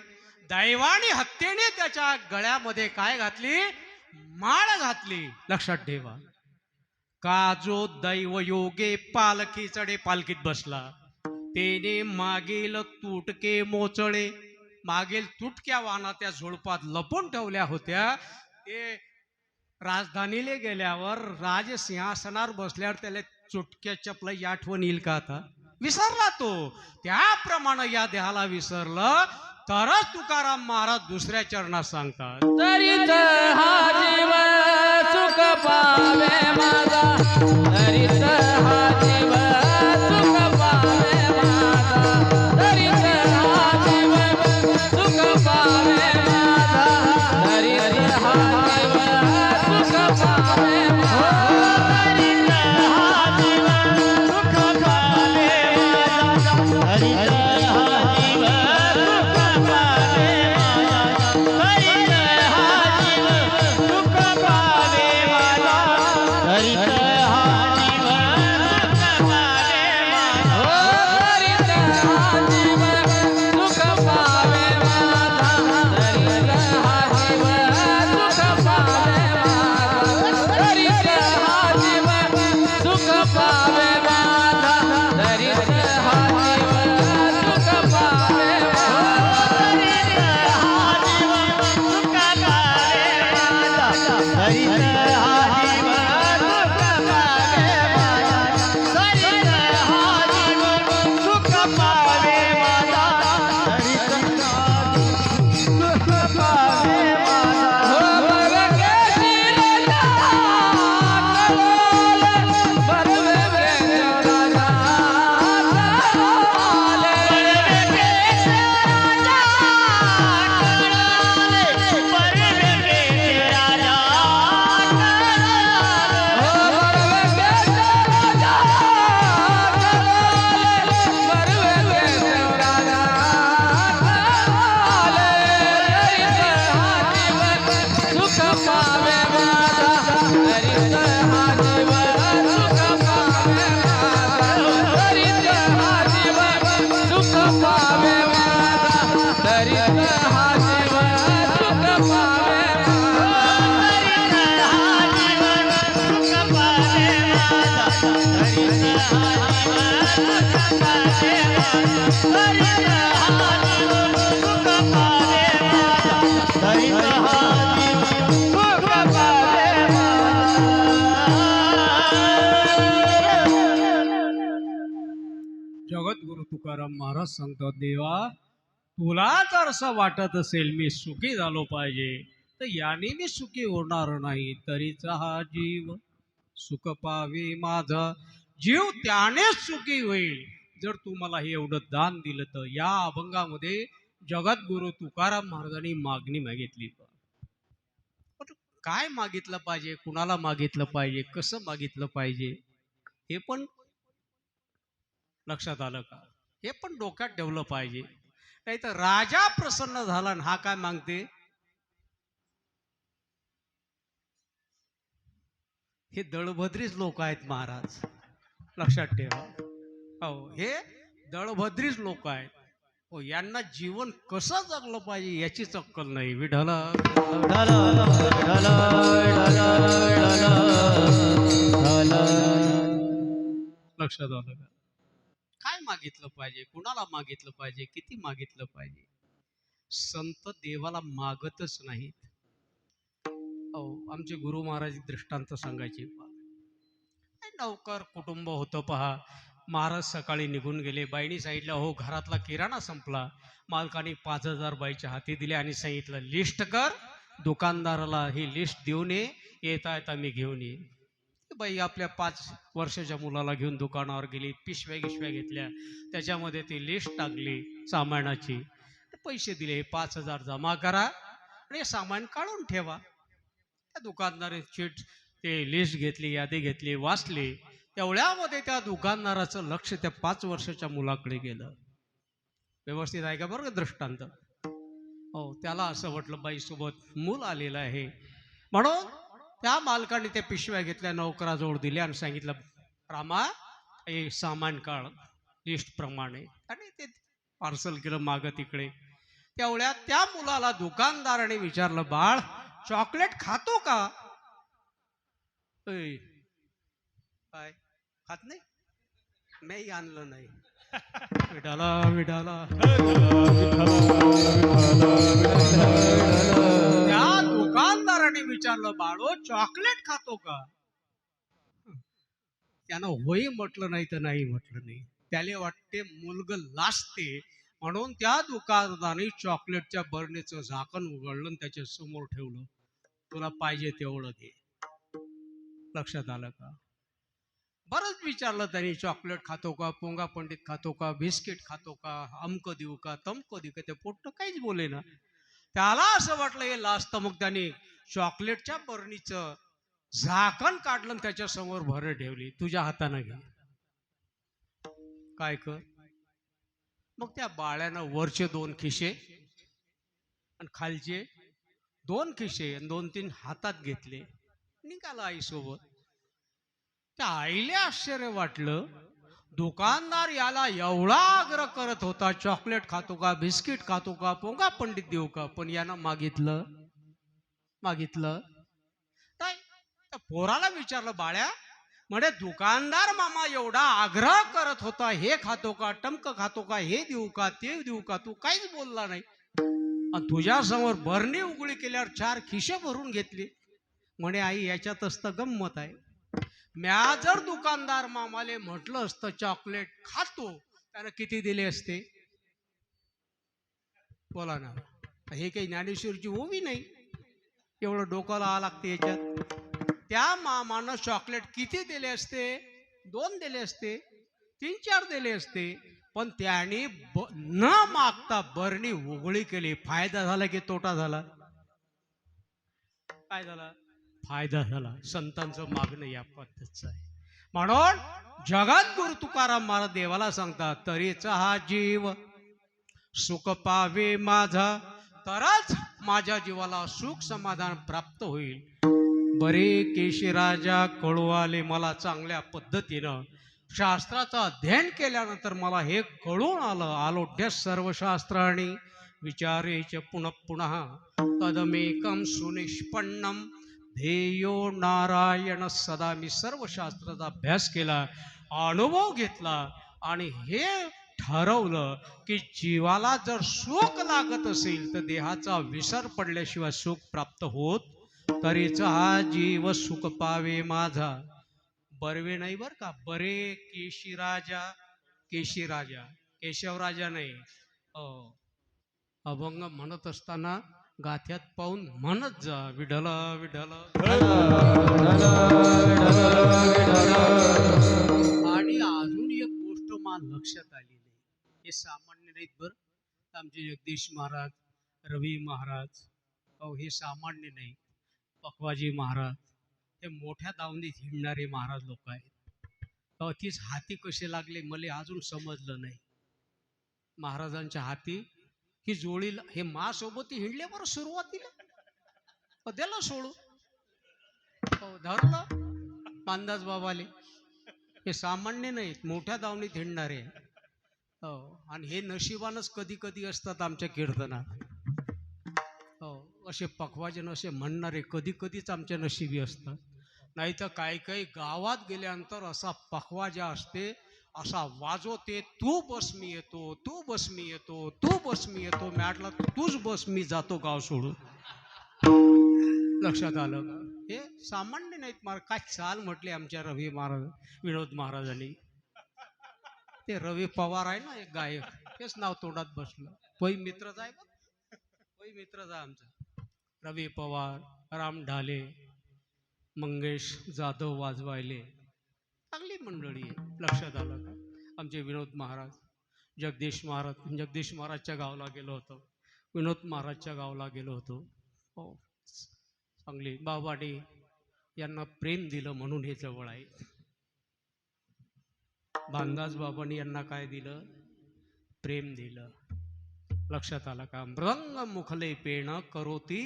दैवाने हत्तीने त्याच्या गळ्यामध्ये काय घातली? माळ घातली. लक्षात ठेवा, काजो दैवयोगे पालखी चढे. पालखीत बसला. तेने मागील तुटके मोचळे. मागील तुटक्या वाहना त्या झुडपात लपून ठेवल्या होत्या. ते राजधानीला गेल्यावर राजसिंहासनावर बसल्यावर त्याला चुटक्या चपलाची आठवण येईल का? आता विसरला तो. त्याप्रमाणे या देहाला विसरलं तरच तुकाराम महाराज दुसऱ्या चरणात सांगतात, तरीच हा जीव सुख पावे माझा, तरीच हा जीव सुख पावे माझा, तरीच हा जीव सुख पावे माझा, तरीच हा जीव सुख पावे जगद्गुरु तुकाराम महाराज सांगतात, देवा तुला जर असं वाटत असेल मी सुखी झालो पाहिजे तर याने मी सुखी होणार नाही. तरीच हा जीव सुख पावे माझा, जीव त्यानेच सुखी होईल जर तू मला हे एवढं दान दिलं तर. या अभंगामध्ये जगद्गुरु तुकाराम महाराजांनी मागणी मागितली. पण काय मागितलं पाहिजे, कुणाला मागितलं पाहिजे, कसं मागितलं पाहिजे हे पण लक्षात आलं का? हे पण डोक्यात ठेवलं पाहिजे. नाही तर राजा प्रसन्न झाला आणि हा काय मागते, हे दळभद्रीच लोक आहेत महाराज, लक्षात ठेवा. हो, हे दळभद्रीच लोक आहेत. हो, यांना जीवन कसं जगलं पाहिजे याचीच अक्कल नाही. विठ्ठल लक्षात आलं का? काय मागितलं पाहिजे, कुणाला मागितलं पाहिजे, किती मागितलं पाहिजे. संत देवाला मागतच नाहीत. आमचे गुरु महाराज दृष्टांत सांगायचे. नौकर कुटुंब होतं पहा. महाराज सकाळी निघून गेले. बाईनी सांगितलं, हो घरातला किराणा संपला. मालकाने 5,000 बाईच्या हाती दिले आणि सांगितलं, लिस्ट कर, दुकानदाराला ही लिस्ट देऊन येता येता मी घेऊन ये. बाई आपल्या 5 वर्षाच्या मुलाला घेऊन दुकानावर गेली. पिशव्या घेतल्या, त्याच्यामध्ये ती लिस्ट टाकली सामानाची, पैसे दिले, 5,000 जमा करा आणि सामान काढून ठेवा. त्या दुकानदाराने चिट ते लिस्ट घेतली, यादी घेतली, वाचली. तेवढ्यामध्ये त्या दुकानदाराचं लक्ष त्या 5 वर्षाच्या मुलाकडे गेलं. व्यवस्थित आहे का बरं का दृष्टांत? हो, त्याला असं वाटलं बाई सोबत मूल आलेलं आहे, म्हणून त्या मालकाने त्या पिशव्या घेतल्या, नौकराजवळ दिल्या आणि सांगितलं, रामा हे सामान काढ लिस्ट प्रमाणे, आणि ते पार्सल केलं मागं तिकडे. तेवढ्यात त्या मुलाला दुकानदाराने विचारलं, बाळ चॉकलेट खातो का? काय खात नाही? मी आणलं नाही. विठाला विठाला त्या दुकानदाराने विचारलं, बाळो चॉकलेट खातो का? त्यानं होई म्हटलं नाही तर नाही म्हटलं नाही. त्याला वाटते मुलग लाजते म्हणून त्या दुकानदाराने चॉकलेटच्या बरणीचं झाकण उघडलं आणि त्याच्या समोर ठेवलं. तुला पाहिजे तेवढं घे. लक्षात आलं का? बरंच विचारलं त्यांनी, चॉकलेट खातो का, पोंगा पंडित खातो का, बिस्किट खातो का, अमक देऊ का, तमक देऊ का. ते पोट्ट काहीच बोले ना. त्याला असं वाटलं हे लाजतं. मग त्याने चॉकलेटच्या बरणीचं झाकण काढलं आणि त्याच्या समोर भर ठेवली. तुझ्या हाताने घे. काय कर. मग त्या बाळ्यानं वरचे 2 खिशे आणि खालचे 2 खिशे आणि 2-3 हातात घेतले. निघाला आईसोबत. त्या आईला आश्चर्य वाटलं, दुकानदार याला एवढा आग्रह करत होता, चॉकलेट खातो का, बिस्किट खातो का, पोंगा पंडित देऊ का, पण यानं मागितलं नाही. त्या पोराला विचारलं, बाळ्या म्हणे दुकानदार मामा एवढा आग्रह करत होता, हे खातो का, टमक खातो का, हे देऊ का, ते देऊ का, तू काहीच बोलला नाही. आणि तुझ्या समोर बरणी उघडी केल्यावर 4 खिशे भरून घेतली. म्हणे आई याच्यातच तर गंमत आहे. म्या जर दुकानदार मामाले म्हटलं असतं चॉकलेट खातो, त्यानं किती दिले असते? बोला ना. हे काही ज्ञानेश्वरची ओवी नाही. एवढं डोकं लावा लागते याच्यात. त्या मामानं चॉकलेट किती दिले असते? 2 दिले असते, 3-4 दिले असते. पण त्याने न मागता बरणी उघडी केली. फायदा झाला की तोटा झाला? काय झाला? फायदा झाला. संतांचं मागणं या पद्धतीचं आहे. म्हणून जगद्गुरु तुकाराम महाराज देवाला सांगतात, तरीचा हा जीव सुख पावे माझा, तरच माझ्या जीवाला सुख समाधान प्राप्त होईल. बरे केशीराजा कळू आले मला चांगल्या पद्धतीनं. शास्त्राचं अध्ययन केल्यानंतर मला हे कळून आलं. आलोढ्य सर्व शास्त्राणी विचारेच पुनः पुनः तदमेकं सुनिष्पन्नम ध्येयो नारायण सदा. मी सर्व शास्त्राचा अभ्यास केला, अनुभव घेतला आणि हे ठरवलं की जीवाला जर सुख लागत असेल तर देहाचा विसर पडल्याशिवाय सुख प्राप्त होत. तरीचा हा जीव सुख पावे माझा. बरवे नाही बर का, बरे केशीराजा. केशीराजा केशवराजा नाही. अभंग म्हणत असताना गाथ्यात पाहून म्हणत जा, विठ्ठल विठ्ठल. आणि अजून एक गोष्ट मला लक्षात आली नाही. हे सामान्य नाहीत बर. आमचे जगदीश महाराज, रवी महाराज, हे सामान्य नाही. पखवाजी महाराज, हे मोठ्या दावणीत हिंडणारे महाराज लोक आहेत. तीच हाती कसे लागले मला अजून समजलं नाही. महाराजांच्या हाती ही जोडीला हे मासोबत हिंडले बरं सुरुवातीला. द्याला सोडू धरलं पांदाज बाबाले. हे सामान्य नाहीत, मोठ्या दावणीत हिंडणारे. आणि हे नशिबानच कधी कधी असतात आमच्या कीर्तनात. असे पखवाजन असे म्हणणारे कधी कधीच आमच्या नशिबी असतात. नाही तर काही काही गावात गेल्यानंतर असा पखवाजा असते, असा वाजवते, तू बस मी येतो, तू बस मी येतो, तू बस मी येतो. मी म्हटलं तूच बस मी जातो गाव सोडून. लक्षात आलं का? हे सामान्य नाहीत महाराज. काय चाल म्हटले आमच्या रवी महाराज, विनोद महाराजांनी. ते रवी पवार आहे ना एक गायक, तेच नाव तोंडात बसलं. पै मित्रच आहे बघ, पै मित्रच आहे आमचा. रवी पवार, राम ढाले, मंगेश जाधव वाजवायले, चांगली मंडळी आहे. लक्षात आलं का? आमचे विनोद महाराज, जगदीश महाराज. जगदीश महाराजच्या गावाला गेलो होतो, विनोद महाराजच्या गावाला गेलो होतो. हो चांगली. बाबाने यांना प्रेम दिलं म्हणून हे जवळ आहे. बांदाज बाबांनी यांना काय दिलं? प्रेम दिलं. लक्षात आलं का? मृदंग मुखले पेण करोती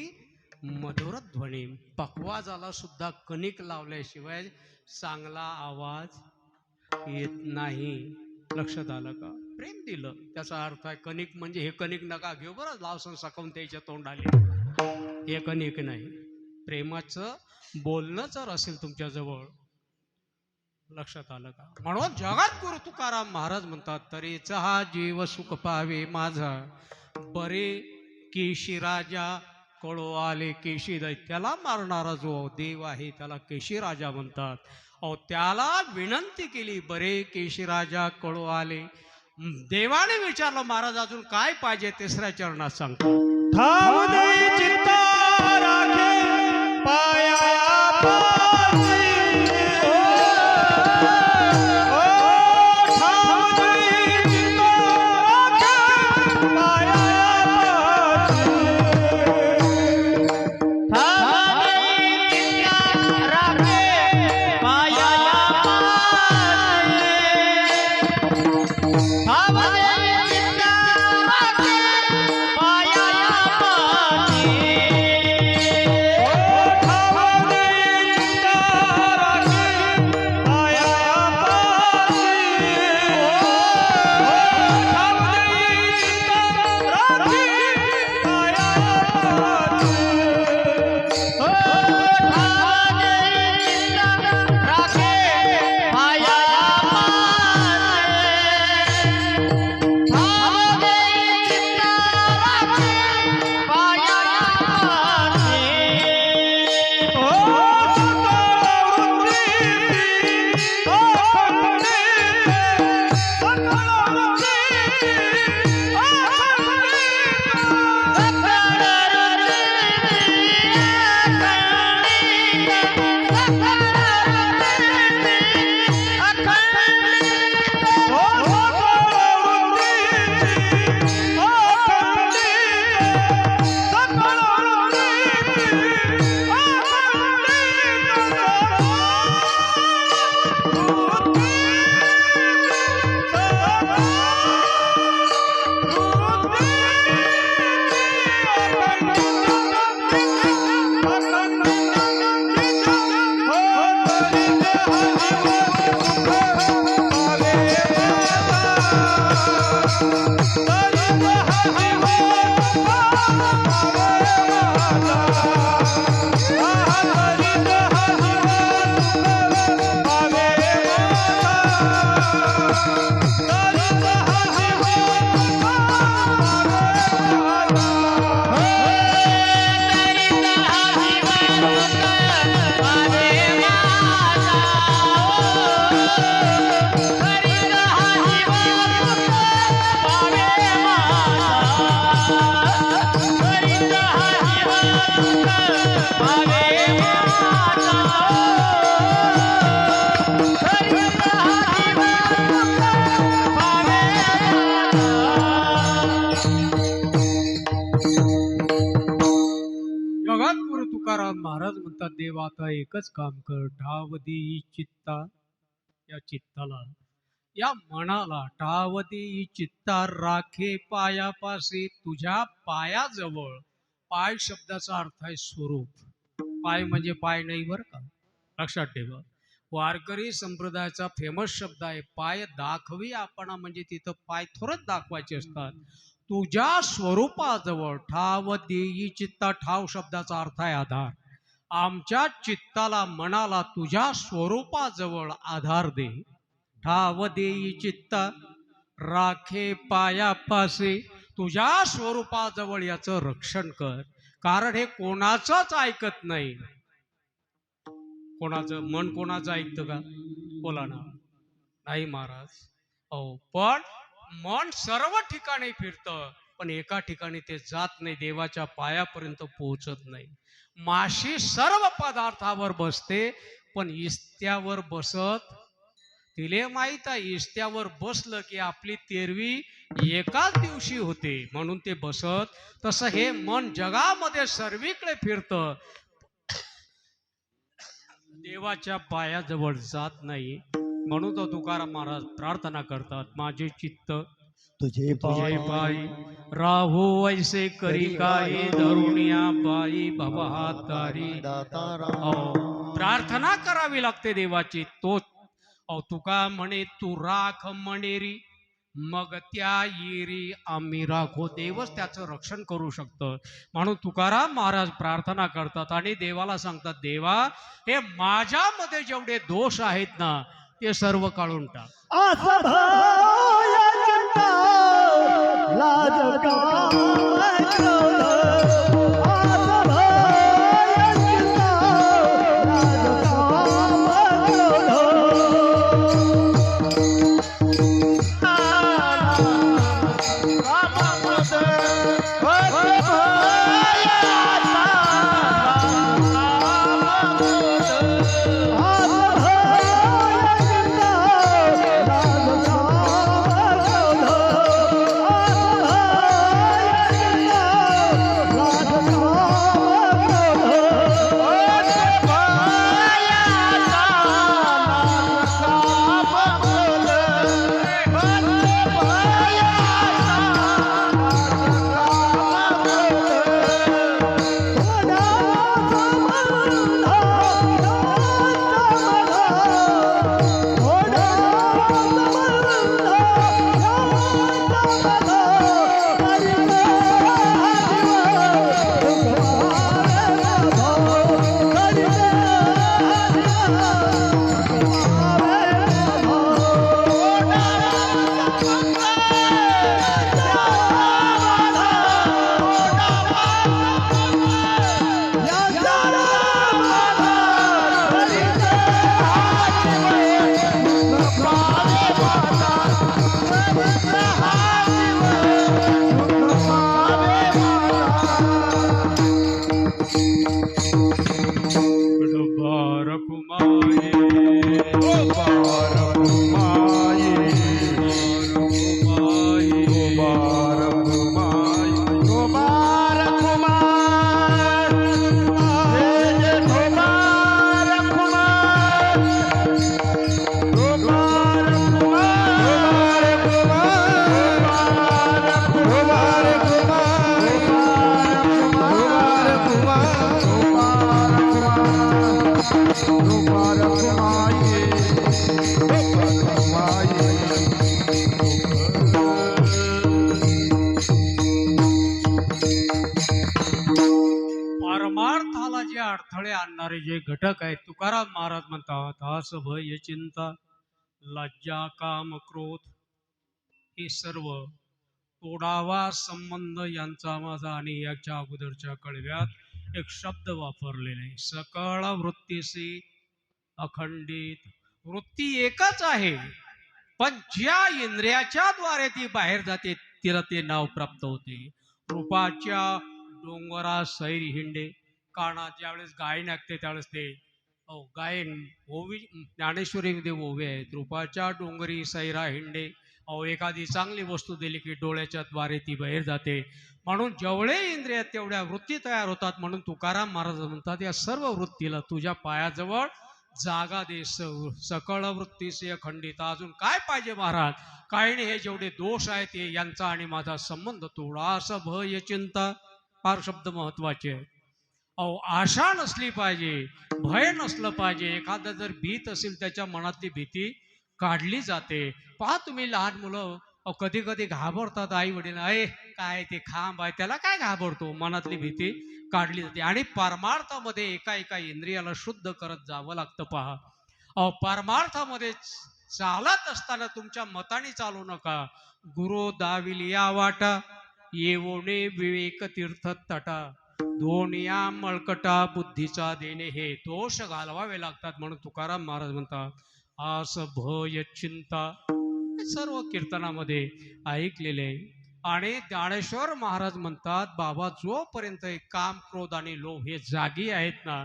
मधुर ध्वनी. पखवाजाला सुद्धा कणिक लावल्याशिवाय चांगला आवाज येत नाही. लक्षात आलं का? प्रेम दिलं त्याचा अर्थ आहे कणिक म्हणजे हे कणिक नका घेऊ बरं, लावसन सकावून त्याच्या तोंडाले. हे कणिक नाही. प्रेमाचं बोलणं जर असेल तुमच्या जवळ. लक्षात आलं का? म्हणून जगद्गुरु तुकाराम महाराज म्हणतात, तरीचा हा जीव सुख पावे माझा. बरे केशी राजा कळो आले केशी दैत्याला मारणारा जो देव आहे त्याला केशी राजा म्हणतात. अहो त्याला विनंती केली, बरे केशी राजा कळो आले. देवाने विचारलं महाराज अजून काय पाहिजे, तिसऱ्या चरणात सांगतो. ठाव दे चित्ता राखे पाया पाशी. ओ ठाव दे चित्ता राखे पाया पाशी. ठाव दे चित्ता राखे पाया पाशी. ठाव दे चित्ता राखे पाया पाशी. जगद्गुरु तुकाराम महाराज म्हणतात, देव आता एकच काम कर, ठाव देई चित्ता, या चित्ताला, या मनाला ठाव देई चित्ता राखे पायापाशी, तुझ्या पायाजवळ. पाय शब्दाचा अर्थ आहे स्वरूप. पाय म्हणजे पाय नाही बरं का, लक्षात ठेवा. वारकरी संप्रदायाचा फेमस शब्द आहे पाय दाखवी आपण, म्हणजे तिथं पाय थोडंच दाखवायचे असतात. तुझ्या स्वरूपाजवळ ठाव देई चित्ता, ठाव शब्दाचा अर्थ आहे आधार. आमच्या चित्ताला मनाला तुझ्या स्वरूपाजवळ आधार दे. ठाव देई चित्ता राखे पायापाशी, तुझ्या स्वरूपाजवळ याचं रक्षण कर. कारण हे कोणाचंच ऐकत नाही. कोणाचं मन कोणाचं ऐकतं का? बोला ना. नाही महाराज. हो, पण मन सर्व ठिकाणी फिरतं, पण एका ठिकाणी ते जात नाही, देवाच्या पायापर्यंत पोहोचत नाही. माशी सर्व पदार्थावर बसते, पण इस्त्यावर बसत. तिले माहीत आहे इस्त्यावर बसलं की आपली तेरवी एकाच दिवशी होते, म्हणून ते बसत. तसं हे मन जगामध्ये सर्वीकडे फिरतं, देवाच्या पायाजवळ जात नाही. म्हणून तो तुकाराम महाराज प्रार्थना करतात, माझे चित्त तुझे पायी राहू ऐसे करी काही, धरुणिया बाई भवहातारी. प्रार्थना करावी लागते देवाची. तो तुका म्हणे तू राख मणेरी, मग त्या येरी आम्ही राखो. देवच त्याचं रक्षण करू शकतं. म्हणून तुकाराम महाराज प्रार्थना करतात आणि देवाला सांगतात, देवा हे माझ्यामध्ये जेवढे दोष आहेत ना ते सर्व काढून टाक. परमार्थाला जे अडथळे आणणारे जे घटक आहेत तुकाराम महाराज म्हणतात आस भय चिंता लज्जा काम क्रोध हे सर्व तोडावा संबंध यांचा माझा आणि याच्या अगोदरच्या कळव्यात एक शब्द वापरलेला आहे सकळ वृत्तीसी अखंडित वृत्ती एकच आहे पण ज्या इंद्रियाच्या द्वारे ती बाहेर जाते तिला ते नाव प्राप्त होते रूपाच्या डोंगरा सैर हिंडे कानात ज्यावेळेस गायन ऐकते त्यावेळेस ते गायन ओवी ज्ञानेश्वरीमध्ये ओवे आहेत रूपाच्या डोंगरी सैरा हिंडे एखादी चांगली वस्तू दिली की डोळ्याच्या द्वारे ती बाहेर जाते म्हणून जेवढे इंद्रिय तेवढ्या वृत्ती तयार होतात म्हणून तुकाराम महाराज म्हणतात या सर्व वृत्तीला तुझ्या पायाजवळ जागा दे सकळ वृत्तीसे अखंडित अजून काय पाहिजे महाराज काही नाही हे जेवढे दोष आहेत ते यांचा आणि माझा संबंध तोडा असं भय चिंता फार शब्द महत्वाचे आहे आशा नसली पाहिजे भय नसलं पाहिजे एखादा जर भीत असेल त्याच्या मनातली भीती काढली जाते पहा तुम्ही लहान मुलं कधी कधी घाबरतात आई वडील काय ते खांब आहे त्याला काय घाबरतो मनातली भीती काढली जाते आणि परमार्थामध्ये एका एका इंद्रियाला शुद्ध करत जावं लागतं पहा परमार्थामध्ये चालत असताना तुमच्या मताने चालू नका गुरु दाविल या वाटा येवोने विवेक तीर्थ तटा दोनिया मळकटा बुद्धीचा देणे हे दोष घालवावे लागतात म्हणून तुकाराम महाराज म्हणतात आस भय चिंता सर्व कीर्तनामध्ये ऐकलेले आणि ज्ञानेश्वर महाराज म्हणतात बाबा जोपर्यंत काम क्रोध आणि लोभ हे जागी आहेत ना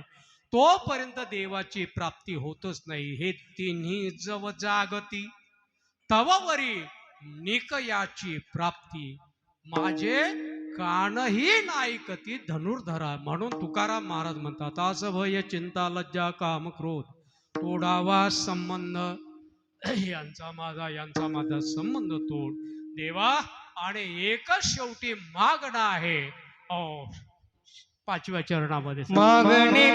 तोपर्यंत देवाची प्राप्ती होतच नाही हे तिन्ही जव जागती तववरी निकयाची प्राप्ती माझे कानही नाईकती धनुर्धरा म्हणून तुकाराम महाराज म्हणतात असं भय चिंता लज्जा काम क्रोध तोडावा संबंध यांचा माझा संबंध तोड देवा आणि एकच शेवटी मागणं आहे पाचव्या चरणामध्ये मागणे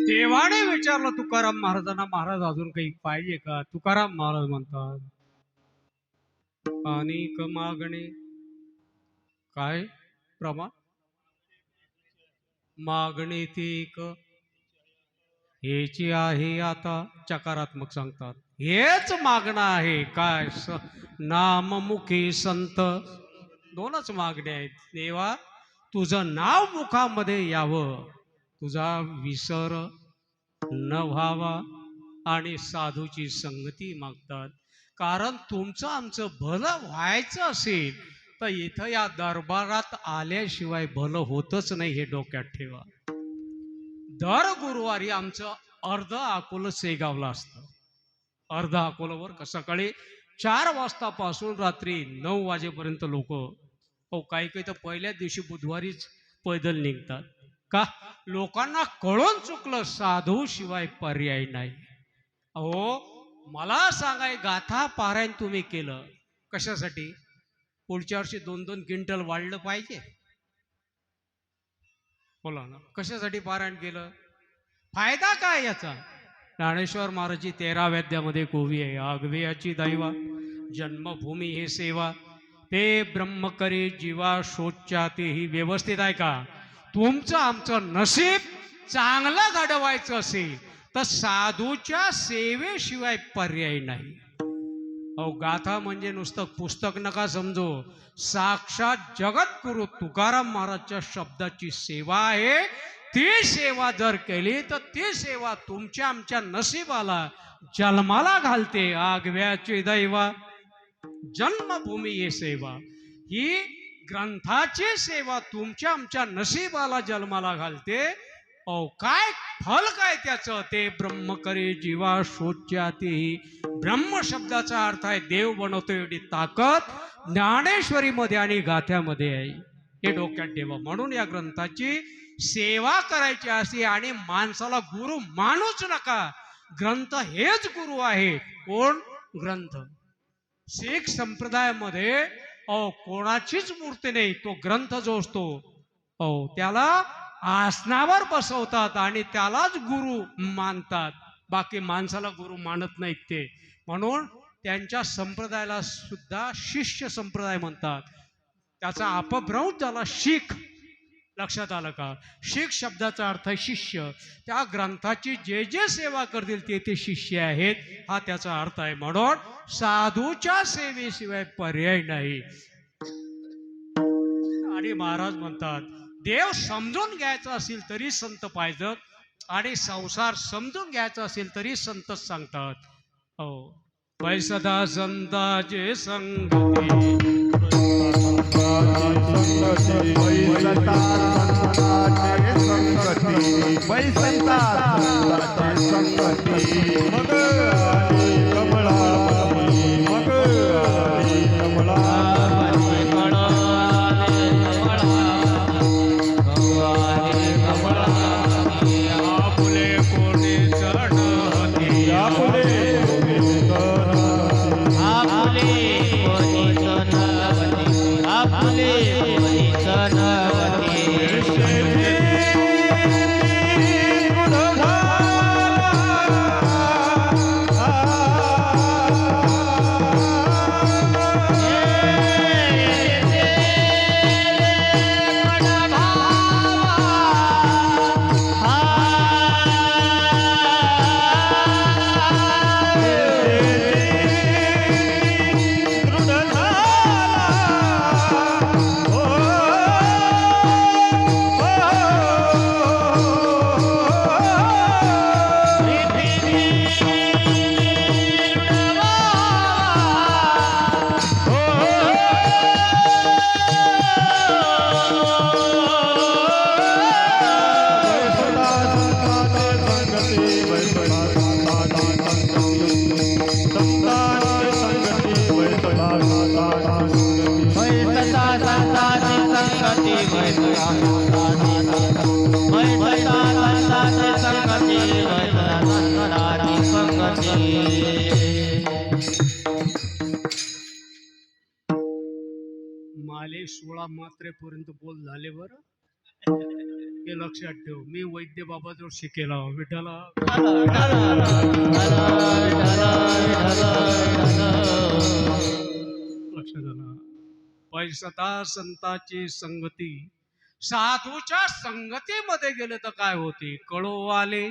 देवाने विचारलं तुकाराम महाराजांना, महाराज अजून काही पाहिजे का? तुकाराम महाराज म्हणतात, अनेक मागणे. काय प्रमाण? मागणे ते एक हेची आहे. आता चकारात्मक सांगतात, हेच मागणं आहे. काय? नाममुखी संत. दोनच मागणे आहेत. देवा, तुझं नाव मुखामध्ये यावं, तुझा विसर न व्हावा, आणि साधूची संगती मागतात. कारण तुमचं आमचं भलं व्हायचं असेल तर इथं या दरबारात आल्याशिवाय भलं होतच नाही, हे डोक्यात ठेवा. दर गुरुवारी आमचं अर्ध अकोलं शेगावला असतं. अर्ध अकोल्यावर सकाळी 4 वाजतापासून रात्री 9 वाजेपर्यंत लोक, काही काही तर पहिल्याच दिवशी बुधवारीच पैदल निघतात. का? लोकांना कळून चुकलं, साधू शिवाय पर्याय नाही. अहो, मला सांगाय, गाथा पारायण तुम्ही केलं कशासाठी? पुढच्या वर्षी 2-2 क्विंटल वाढलं पाहिजे. बोला ना, कशासाठी पारायण केलं? फायदा काय याचा? ज्ञानेश्वर महाराजची 13व्या अध्यायामध्ये कोवी आहे, आगवेयाची दैवा जन्मभूमी हे सेवा, ते ब्रह्म करे जीवा शोच्या. ते ही व्यवस्थित आहे का? तुमचं आमचं नशीब चांगलं घडवायचं असेल तर साधूच्या सेवेशिवाय पर्याय नाही. अहो, गाथा म्हणजे नुसतं पुस्तक नका समजो, साक्षात जगद्गुरु तुकाराम महाराजच्या शब्दाची सेवा आहे. ती सेवा जर केली तर ती सेवा तुमच्या आमच्या नशिबाला जन्माला घालते. आगव्याची दैवा जन्मभूमी ही सेवा, ही ग्रंथाची सेवा तुमच्या आमच्या नशिबाला जन्माला घालते. काय फल काय त्याचं? ते ब्रह्म करे जीवा शोच्या. ते ब्रह्म शब्दाचा अर्थ आहे देव बनवतो एवढी ताकद ज्ञानेश्वरी मध्ये आणि गाथ्यामध्ये आहे, हे डोक्यात ठेवा. म्हणून या ग्रंथाची सेवा करायची असे, आणि माणसाला गुरु मानूच नका. ग्रंथ हेच गुरु आहे. कोण? ग्रंथ. शीख संप्रदायामध्ये कोणाचीच मूर्ती नाही. तो ग्रंथ जो असतो त्याला आसनावर बसवतात आणि त्यालाच गुरु मानतात. बाकी माणसाला गुरु मानत नाहीत ते. म्हणून त्यांच्या संप्रदायाला सुद्धा शिष्य संप्रदाय म्हणतात. त्याचा अपभ्रंश झाला शीख. लक्षात आलं का? शीख शब्दाचा अर्थ आहे शिष्य. त्या ग्रंथाची जे जे सेवा करतील ते ते शिष्य आहेत, हा त्याचा अर्थ आहे. म्हणून साधूच्या सेवेशिवाय पर्याय नाही. आणि महाराज म्हणतात, देव समजून घ्यायचा असेल तरी संत पाहिजेत, आणि संसार समजून घ्यायचा असेल तरी संतच सांगतात. हो, पैसदा संताचे संगती, माले 16 मात्रेपर्यंत बोल झाले बरं. हे लक्षात ठेव. मी वैद्य बाबाजवळ शिकेला विठाला. लक्षात आलं. पैसता संताची संगती, साधूच्या संगतीमध्ये गेले तर काय होते? कळोवाले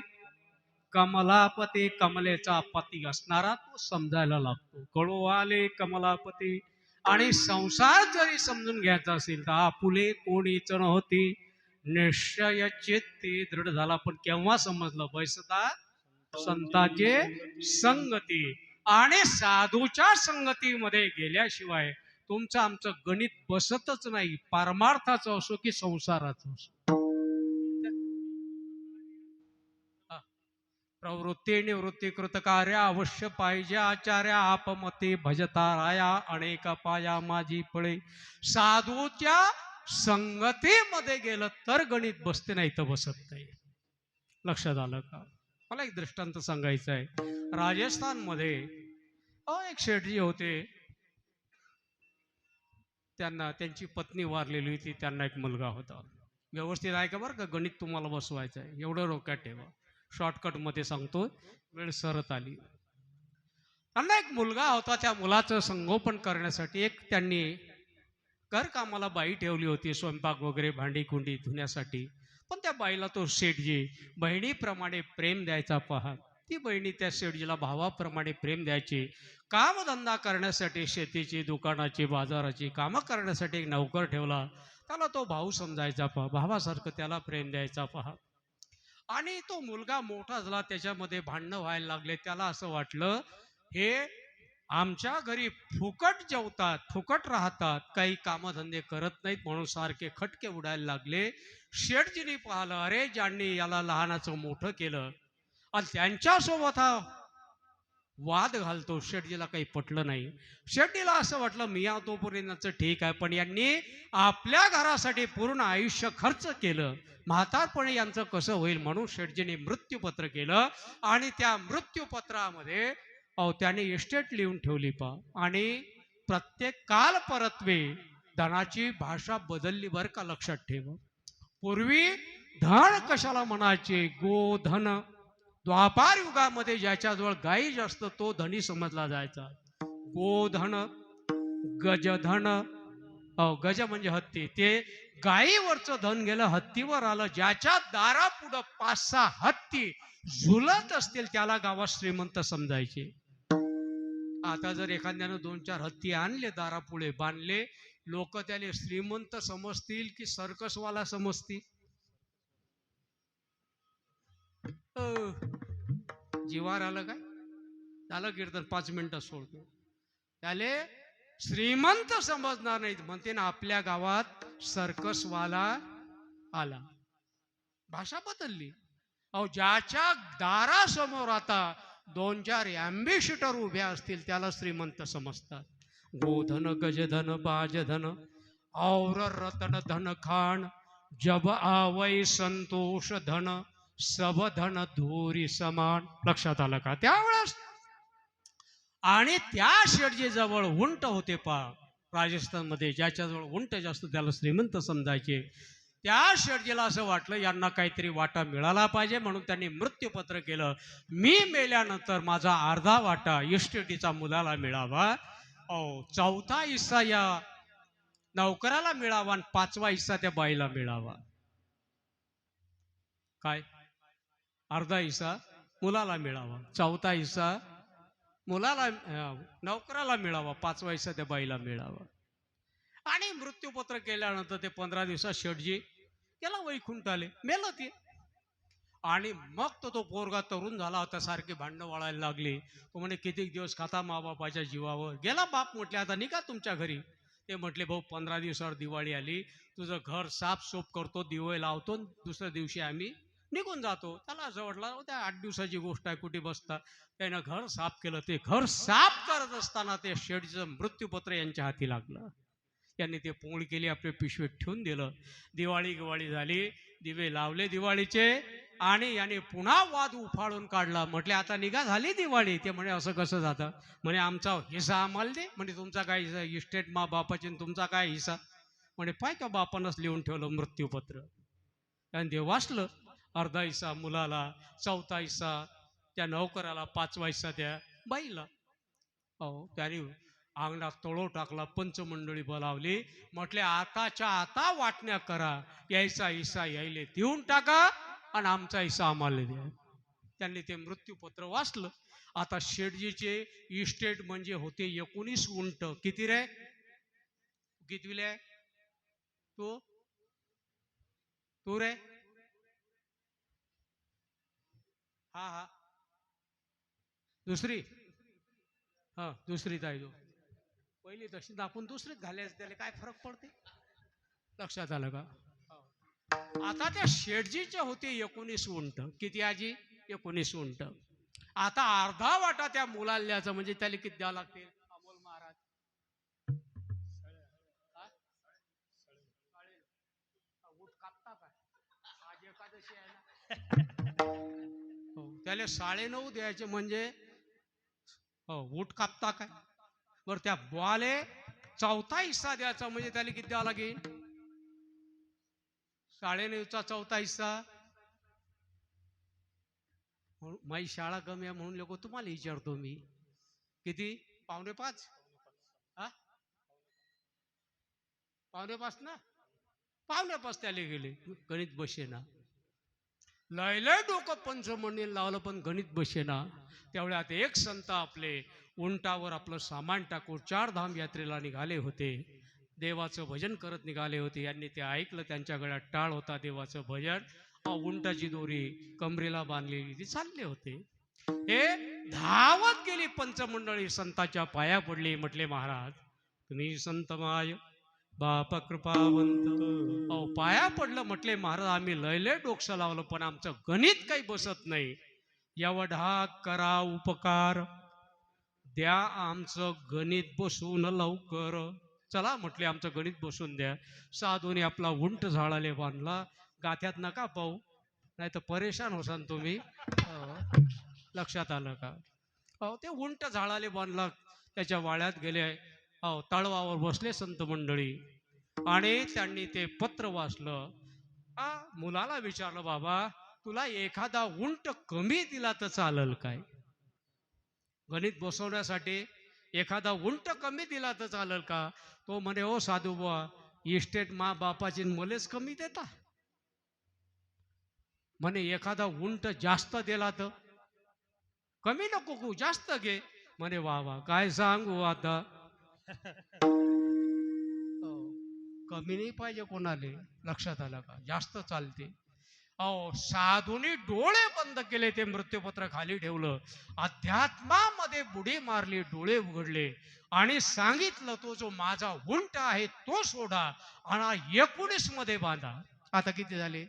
कमलापती, कमलेचा पती असणारा तो समजायला लागतो. कळोवाले कमलापती. आणि संसार जरी समजून घ्यायचा असेल तर आपुले कोणीच नव्हती, निश्चय चित्ती दृढ झाला. पण केव्हा समजलं? बैसता संताचे संगती. आणि साधूच्या संगतीमध्ये गेल्याशिवाय तुमचं आमचं गणित बसतच नाही, पारमार्थाचं असो की संसाराचं असो. प्रवृत्ती निवृत्ती कृतकार्य अवश्य पाहिजे आचार्या, आपमते भजता राया अनेक पाया माझी पळे. साधूच्या संगतीमध्ये गेलं तर गणित बसते, नाही तर बसत नाही. लक्षात आलं का? मला एक दृष्टांत सांगायचं आहे. राजस्थानमध्ये एक शेठजी होते. त्यांना त्यांची पत्नी वारलेली होती. त्यांना एक मुलगा होता. व्यवस्थित आहे का बरं का? गणित तुम्हाला बसवायचं आहे, एवढं डोक्यात ठेवा. शॉर्टकट मध्ये सांगतो, वेळ सरत आली. त्यांना एक मुलगा होता. त्या मुलाचं संगोपन करण्यासाठी एक त्यांनी घरकामाला बाई ठेवली होती, स्वयंपाक वगैरे भांडी कुंडी धुण्यासाठी. पण त्या बाईला तो शेठजी बहिणीप्रमाणे प्रेम द्यायचा पहा. ती बहिणी त्या शेठजीला भावाप्रमाणे प्रेम द्यायची. कामधंदा करण्यासाठी, शेतीची, दुकानाची, बाजाराची कामं करण्यासाठी एक नौकर ठेवला. त्याला तो भाऊ समजायचा पहा, भावासारखं त्याला प्रेम द्यायचा पहा. आणि तो मुलगा मोठा झाला, त्याच्यामध्ये भांडणं व्हायला लागले. त्याला असं वाटलं, हे आमच्या घरी फुकट जेवतात, फुकट राहतात, काही कामधंदे करत नाहीत, म्हणून सारखे खटके उडायला लागले. शेठजीने पाहिलं, अरे ज्यांनी याला लहानाचं मोठं केलं आणि त्यांच्यासोबत हा वाद घालतो. शेठजीला काही पटलं नाही. शेठजीला असं वाटलं, मी तोपर्यंत ठीक आहे, पण यांनी आपल्या घरासाठी पूर्ण आयुष्य खर्च केलं, म्हातारपणे यांचं कसं होईल? म्हणून शेठजीने मृत्यूपत्र केलं. आणि त्या मृत्यूपत्रामध्ये त्याने इस्टेट लिहून ठेवली पा. आणि प्रत्येक काल परत्वे धनाची भाषा बदलली बरं का? लक्षात ठेव. पूर्वी धन कशाला म्हणायचे? गोधन. द्वापार युगामध्ये ज्याच्याजवळ गायी जास्त तो धनी समजला जायचा. गोधन, गजधन, गज म्हणजे हत्ती. ते गायीवरचं धन गेलं हत्तीवर आलं. ज्याच्या दारापुढं 5-6 हत्ती झुलत असतील त्याला गावात श्रीमंत समजायचे. आता जर एखाद्यानं 2-4 हत्ती आणले दारापुढे बांधले, लोक त्याला श्रीमंत समजतील की सर्कसवाला समजतील? जीवार आलं काय? झालं कीर्तन 5 मिनिटं सोडतो. त्याले श्रीमंत समजणार नाहीत. म्हणते ना आपल्या गावात सर्कसवाला आला. भाषा बदलली. ज्याच्या दारासमोर आता 2-4 ॲम्बेसिडर उभ्या असतील त्याला श्रीमंत समजतात. गोधन गजधन बाजधन और रतन धन खान जब आवै संतोष धन सब धन धोरी समान. लक्षात आलं का? त्यावेळेस आणि त्या शेठजी जवळ उंट होते राजस्थानमध्ये. ज्याच्याजवळ उंट जास्त त्याला श्रीमंत समजायचे. त्या शेठजीला असं वाटलं यांना काहीतरी वाटा मिळाला पाहिजे, म्हणून त्यांनी मृत्यूपत्र केलं. मी मेल्यानंतर माझा अर्धा वाटा इस्टेटीचा मुलाला मिळावा, 4था हिस्सा या नौकराला मिळावा आणि 5वा हिस्सा त्या बाईला मिळावा. काय? अर्धा हिस्सा मुलाला मिळावा, 4था हिस्सा मुलाला नौकराला मिळावा, 5वा हिस्सा त्या बाईला मिळावा. आणि मृत्यूपत्र केल्यानंतर ते 15 दिवसात शेठजी त्याला वैकुंठ आले, मेलं ते. आणि मग तो पोरगा तरुण झाला होता, सारखे भांडणं वाळायला लागली. तो म्हणे किती दिवस खाता माबापाच्या जीवावर. गेला बाप म्हटले आता निघा तुमच्या घरी. ते म्हटले भाऊ 15 दिवसावर दिवाळी आली, तुझं घर साफसूफ करतो, दिवे लावतो, दुसऱ्या दिवशी आम्ही निघून जातो. त्याला असं वाटलं त्या 8 दिवसाची गोष्ट आहे, कुठे बसता. त्यानं घर साफ केलं. ते घर साफ करत असताना ते शेठचं मृत्यूपत्र यांच्या हाती लागलं. त्यांनी ते पोळ केली, आपल्या पिशवीत ठेवून दिलं. दिवाळी झाली, दिवे लावले दिवाळीचे, आणि याने पुन्हा वाद उफाळून काढला. म्हटले आता निघा झाली दिवाळी. ते म्हणे असं कसं जातं? म्हणे आमचा हिस्सा आम्हाला दे. म्हणजे तुमचा काय हिस्सा? इस्टेट मा बापाची तुमचा काय हिस्सा? म्हणे पाय का बापानंच लिहून ठेवलं मृत्यूपत्र. आणि ते वाचलं. अर्धा हिस्सा मुलाला, 4था हिस्सा त्या नौकराला, 5वा हिस्सा त्या बाईला. त्याने अंगणात तळो टाकला, पंचमंडळी बोलावली. म्हटले आताच्या आता वाटण्या करा, यायचा हिस्सा यायले देऊन टाका आणि आमचा हिस्सा आम्हाला द्या. त्यांनी ते मृत्यूपत्र वाचलं. आता शेठजीचे इस्टेट म्हणजे होते 19 उंट. किती रे? कितवीले? तू रे? हा दुसरी. दुसरी ताई. पहिली तशी दाखवून दुसरीत घालायचं, त्याला काय फरक पडते? लक्षात आलं का? आता त्या शेठजीच्या होते 19 उंट. किती आजी? 19 उंट. आता अर्धा वाटा त्या मुलाला द्यायचं, म्हणजे त्याला किती द्यावं लागते? अमोल महाराज ऊट कापता का? आज एकादशी आहे ना. त्याला 9.5 द्यायचे, म्हणजे ऊट कापता काय? बरं त्या बुवाले 4था हिस्सा द्यायचा, म्हणजे त्याला किती द्यावं लागेल? 9.5चा 4था हिस्सा. माझी शाळा कमी आहे म्हणून लोक तुम्हाला विचारतो मी, किती? 4.5? 4.5 ना? 4.5 त्याला गेले. गणित बसेना. लय डोकं पंचमंडळीला लावलं पण गणित बसेना. तेवढ्यात एक संत आपले उंटावर आपलं सामान टाकून 4 धाम यात्रेला निघाले होते. देवाचं भजन करत निघाले होते. यांनी ते ऐकलं. त्यांच्या गळ्यात टाळ होता, देवाचं भजन. उंटाची दोरी कमरेला बांधलेली, ती चालले होते. हे धावत गेली पंचमंडळी, संताच्या पाया पडली. म्हटले महाराज तुम्ही संत माय, बाप कृपावंत. पाया पडलं. म्हटले महाराज आम्ही लय डोकसं लावलं पण आमचं गणित काही बसत नाही. एवढा करा उपकार, द्या आमचं गणित बसून लवकर. चला म्हटले आमचं गणित बसून द्या. साधूने आपला उंट झाडाले बांधला. गाथ्यात नका पाहू, नाही तर परेशान होसान तुम्ही. लक्षात आलं का? ते उंट झाडाले बांधला. त्याच्या वाड्यात गेले. तळवावर बसले संत मंडळी आणि त्यांनी ते पत्र वाचलं. मुलाला विचारलं बाबा तुला एखादा उंट कमी दिला तर चालेल काय? गणित बसवण्यासाठी एखादा उंट कमी दिला तर चालेल का? तो म्हणे ओ साधू बुवा, इस्टेट मा बापाची मलेच कमी देता. म्हणे एखादा उंट जास्त दिला तर कमी नको कू, जास्त घे. म्हणे वा वा, काय सांगू आता. कमी नाही पाहिजे कोणाले, लक्षात आलं का? जास्त चालते. अहो साधूने डोळे बंद केले, ते मृत्यूपत्र खाली ठेवलं, अध्यात्मामध्ये बुडी मारली, डोळे उघडले आणि सांगितलं तो जो माझा उंट आहे तो सोडा आणि 19 मध्ये बांधा. आता किती झाले?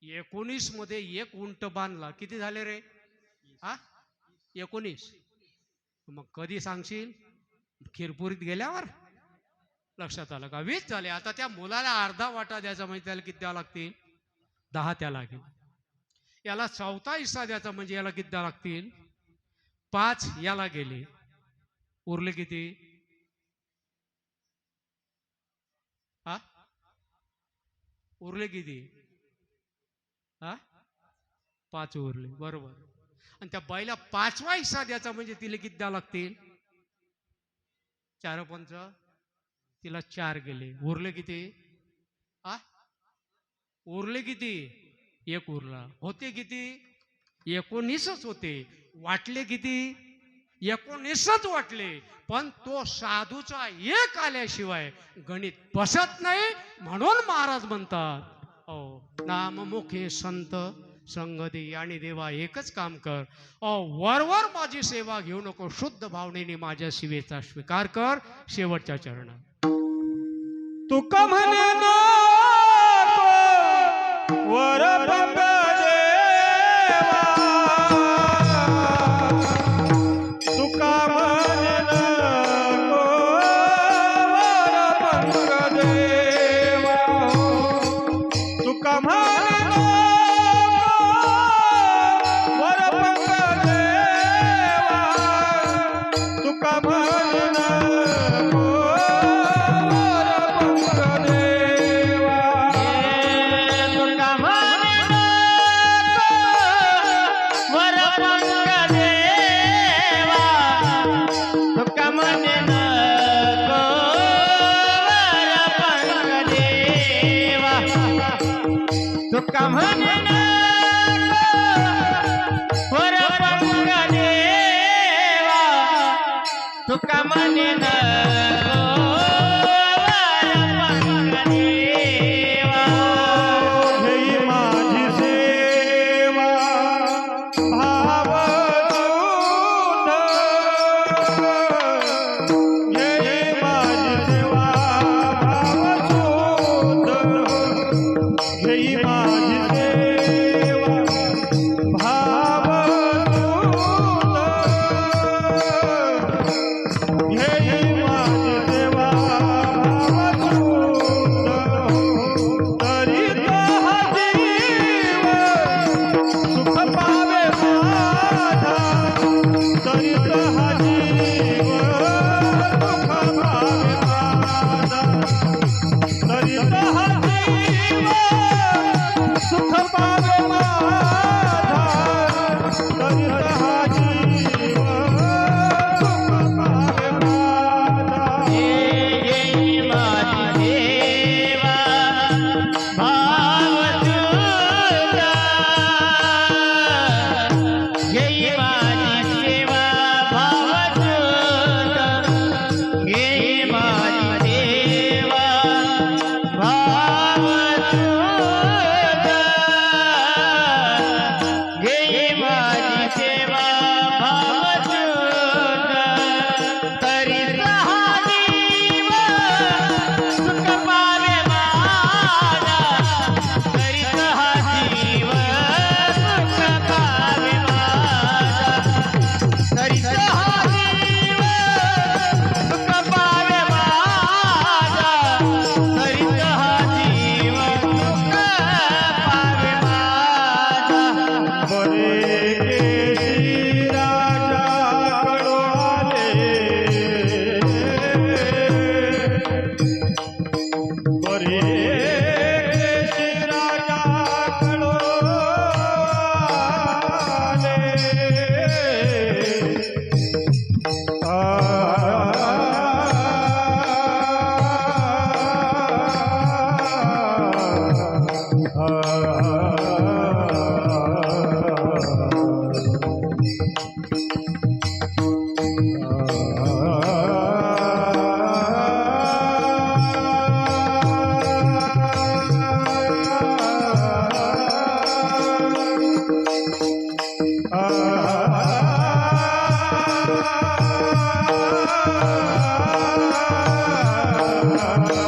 19 मध्ये एक उंट बांधला, किती झाले रे? 19. मग कधी सांगशील? खिरपुरीत गेल्यावर. लक्षात आलं का? 20 झाले. आता त्या मुलाला अर्धा वाटा द्यायचा म्हणजे त्याला किती द्यावं लागतील? 10 त्याला लागेल. याला 4था हिस्सा द्यायचा म्हणजे याला किती द्यावं लागतील? 5 याला गेले, उरले किती? उरले किती? 5 उरले, बरोबर. आणि त्या बाईला 5वा हिस्सा द्यायचा म्हणजे तिला किती द्यावं लागतील? 4 पंच, तिला 4 गेले, उरले किती? उरले किती? 1 उरला. होते किती? 19च होते. वाटले किती? 19च वाटले. पण तो साधूचा एक आल्याशिवाय गणित बसत नाही, म्हणून महाराज म्हणतात नाममुखे संत संगती आणि देवा एकच काम कर. वरवर माझी सेवा घेऊ नको, शुद्ध भावनेने माझ्या सेवेचा स्वीकार कर. शेवटच्या चरणात तुका म्हणे वर पंग देवा, तुका म्हणे वर पंग देवा, तुका म्हणे वर पंग देवा, तुका म्हणे तुका म्हणे वर पंग देवा, तुका म्हणे हे माझी सेवा भाव दूध, हे माझी सेवा भाव दूध, हे माझी सेवा भाव दूध, हे माझी सेवा भाव दूध, तरी तो जीव सुख पावे माझा, तरी तो जीव सुख पावे माझा, तरी तो जीव सुख पावे माझा, तरी तो जीव सुख पावे माझा. ये माझी सेवा भाव तुझा, ये माझी सेवा भाव तुझा, ये माझी सेवा हरी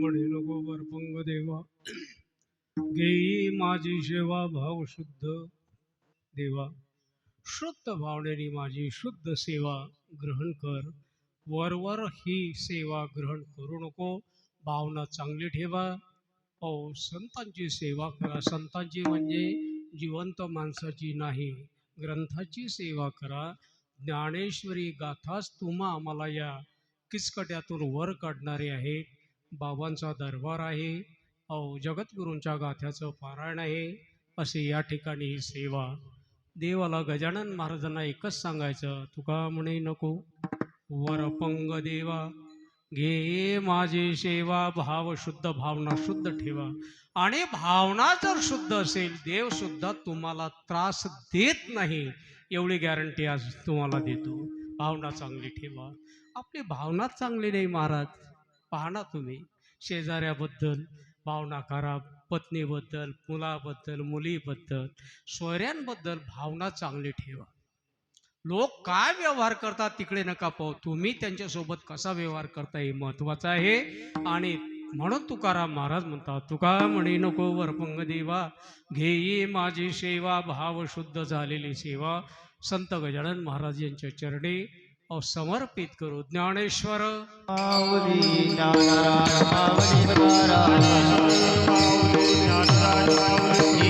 म्हणे नको वरपंग देवा, घेई माझी सेवा भाव शुद्ध देवा, शुद्ध भावनेने माझी शुद्ध सेवा ग्रहण कर. वरवर ही सेवा ग्रहण करू नको, भावना चांगली ठेवा. संतांची सेवा करा. संतांची म्हणजे जिवंत माणसाची नाही, ग्रंथाची सेवा करा. ज्ञानेश्वरी गाथाच तुम्हा आम्हाला या किचकट्यातून वर काढणारे आहे. बाबांचा दरबार आहे, जगद्गुरूंच्या गाथ्याचं पारायण आहे. असे या ठिकाणी ही सेवा. देवाला गजानन महाराजांना एकच सांगायचं, तुका म्हणे नको वरपंग देवा, घे माझी सेवा भाव शुद्ध, भावना शुद्ध ठेवा. आणि भावना जर शुद्ध असेल, देव सुद्धा तुम्हाला त्रास देत नाही, एवढी गॅरंटी आज तुम्हाला देतो. भावना चांगली ठेवा. आपली भावनाच चांगली नाही महाराज, पाहना तुम्ही शेजाऱ्याबद्दल भावना करा, पत्नीबद्दल, मुलाबद्दल, मुलीबद्दल, सोयऱ्यांबद्दल भावना चांगली ठेवा. लोक काय व्यवहार करतात तिकडे नका पाहू, तुम्ही त्यांच्यासोबत कसा व्यवहार करता हे महत्वाचं आहे. आणि म्हणून तुकाराम महाराज म्हणतात, तुका म्हणे नको वरपंग देवा, घेई माझी सेवा भाव शुद्ध झालेली सेवा. संत गजानन महाराज यांच्या चरणी समर्पित करू. ज्ञानेश्वर माऊली ज्ञानराज माऊली तुकाराम, माऊली ज्ञानराज माऊली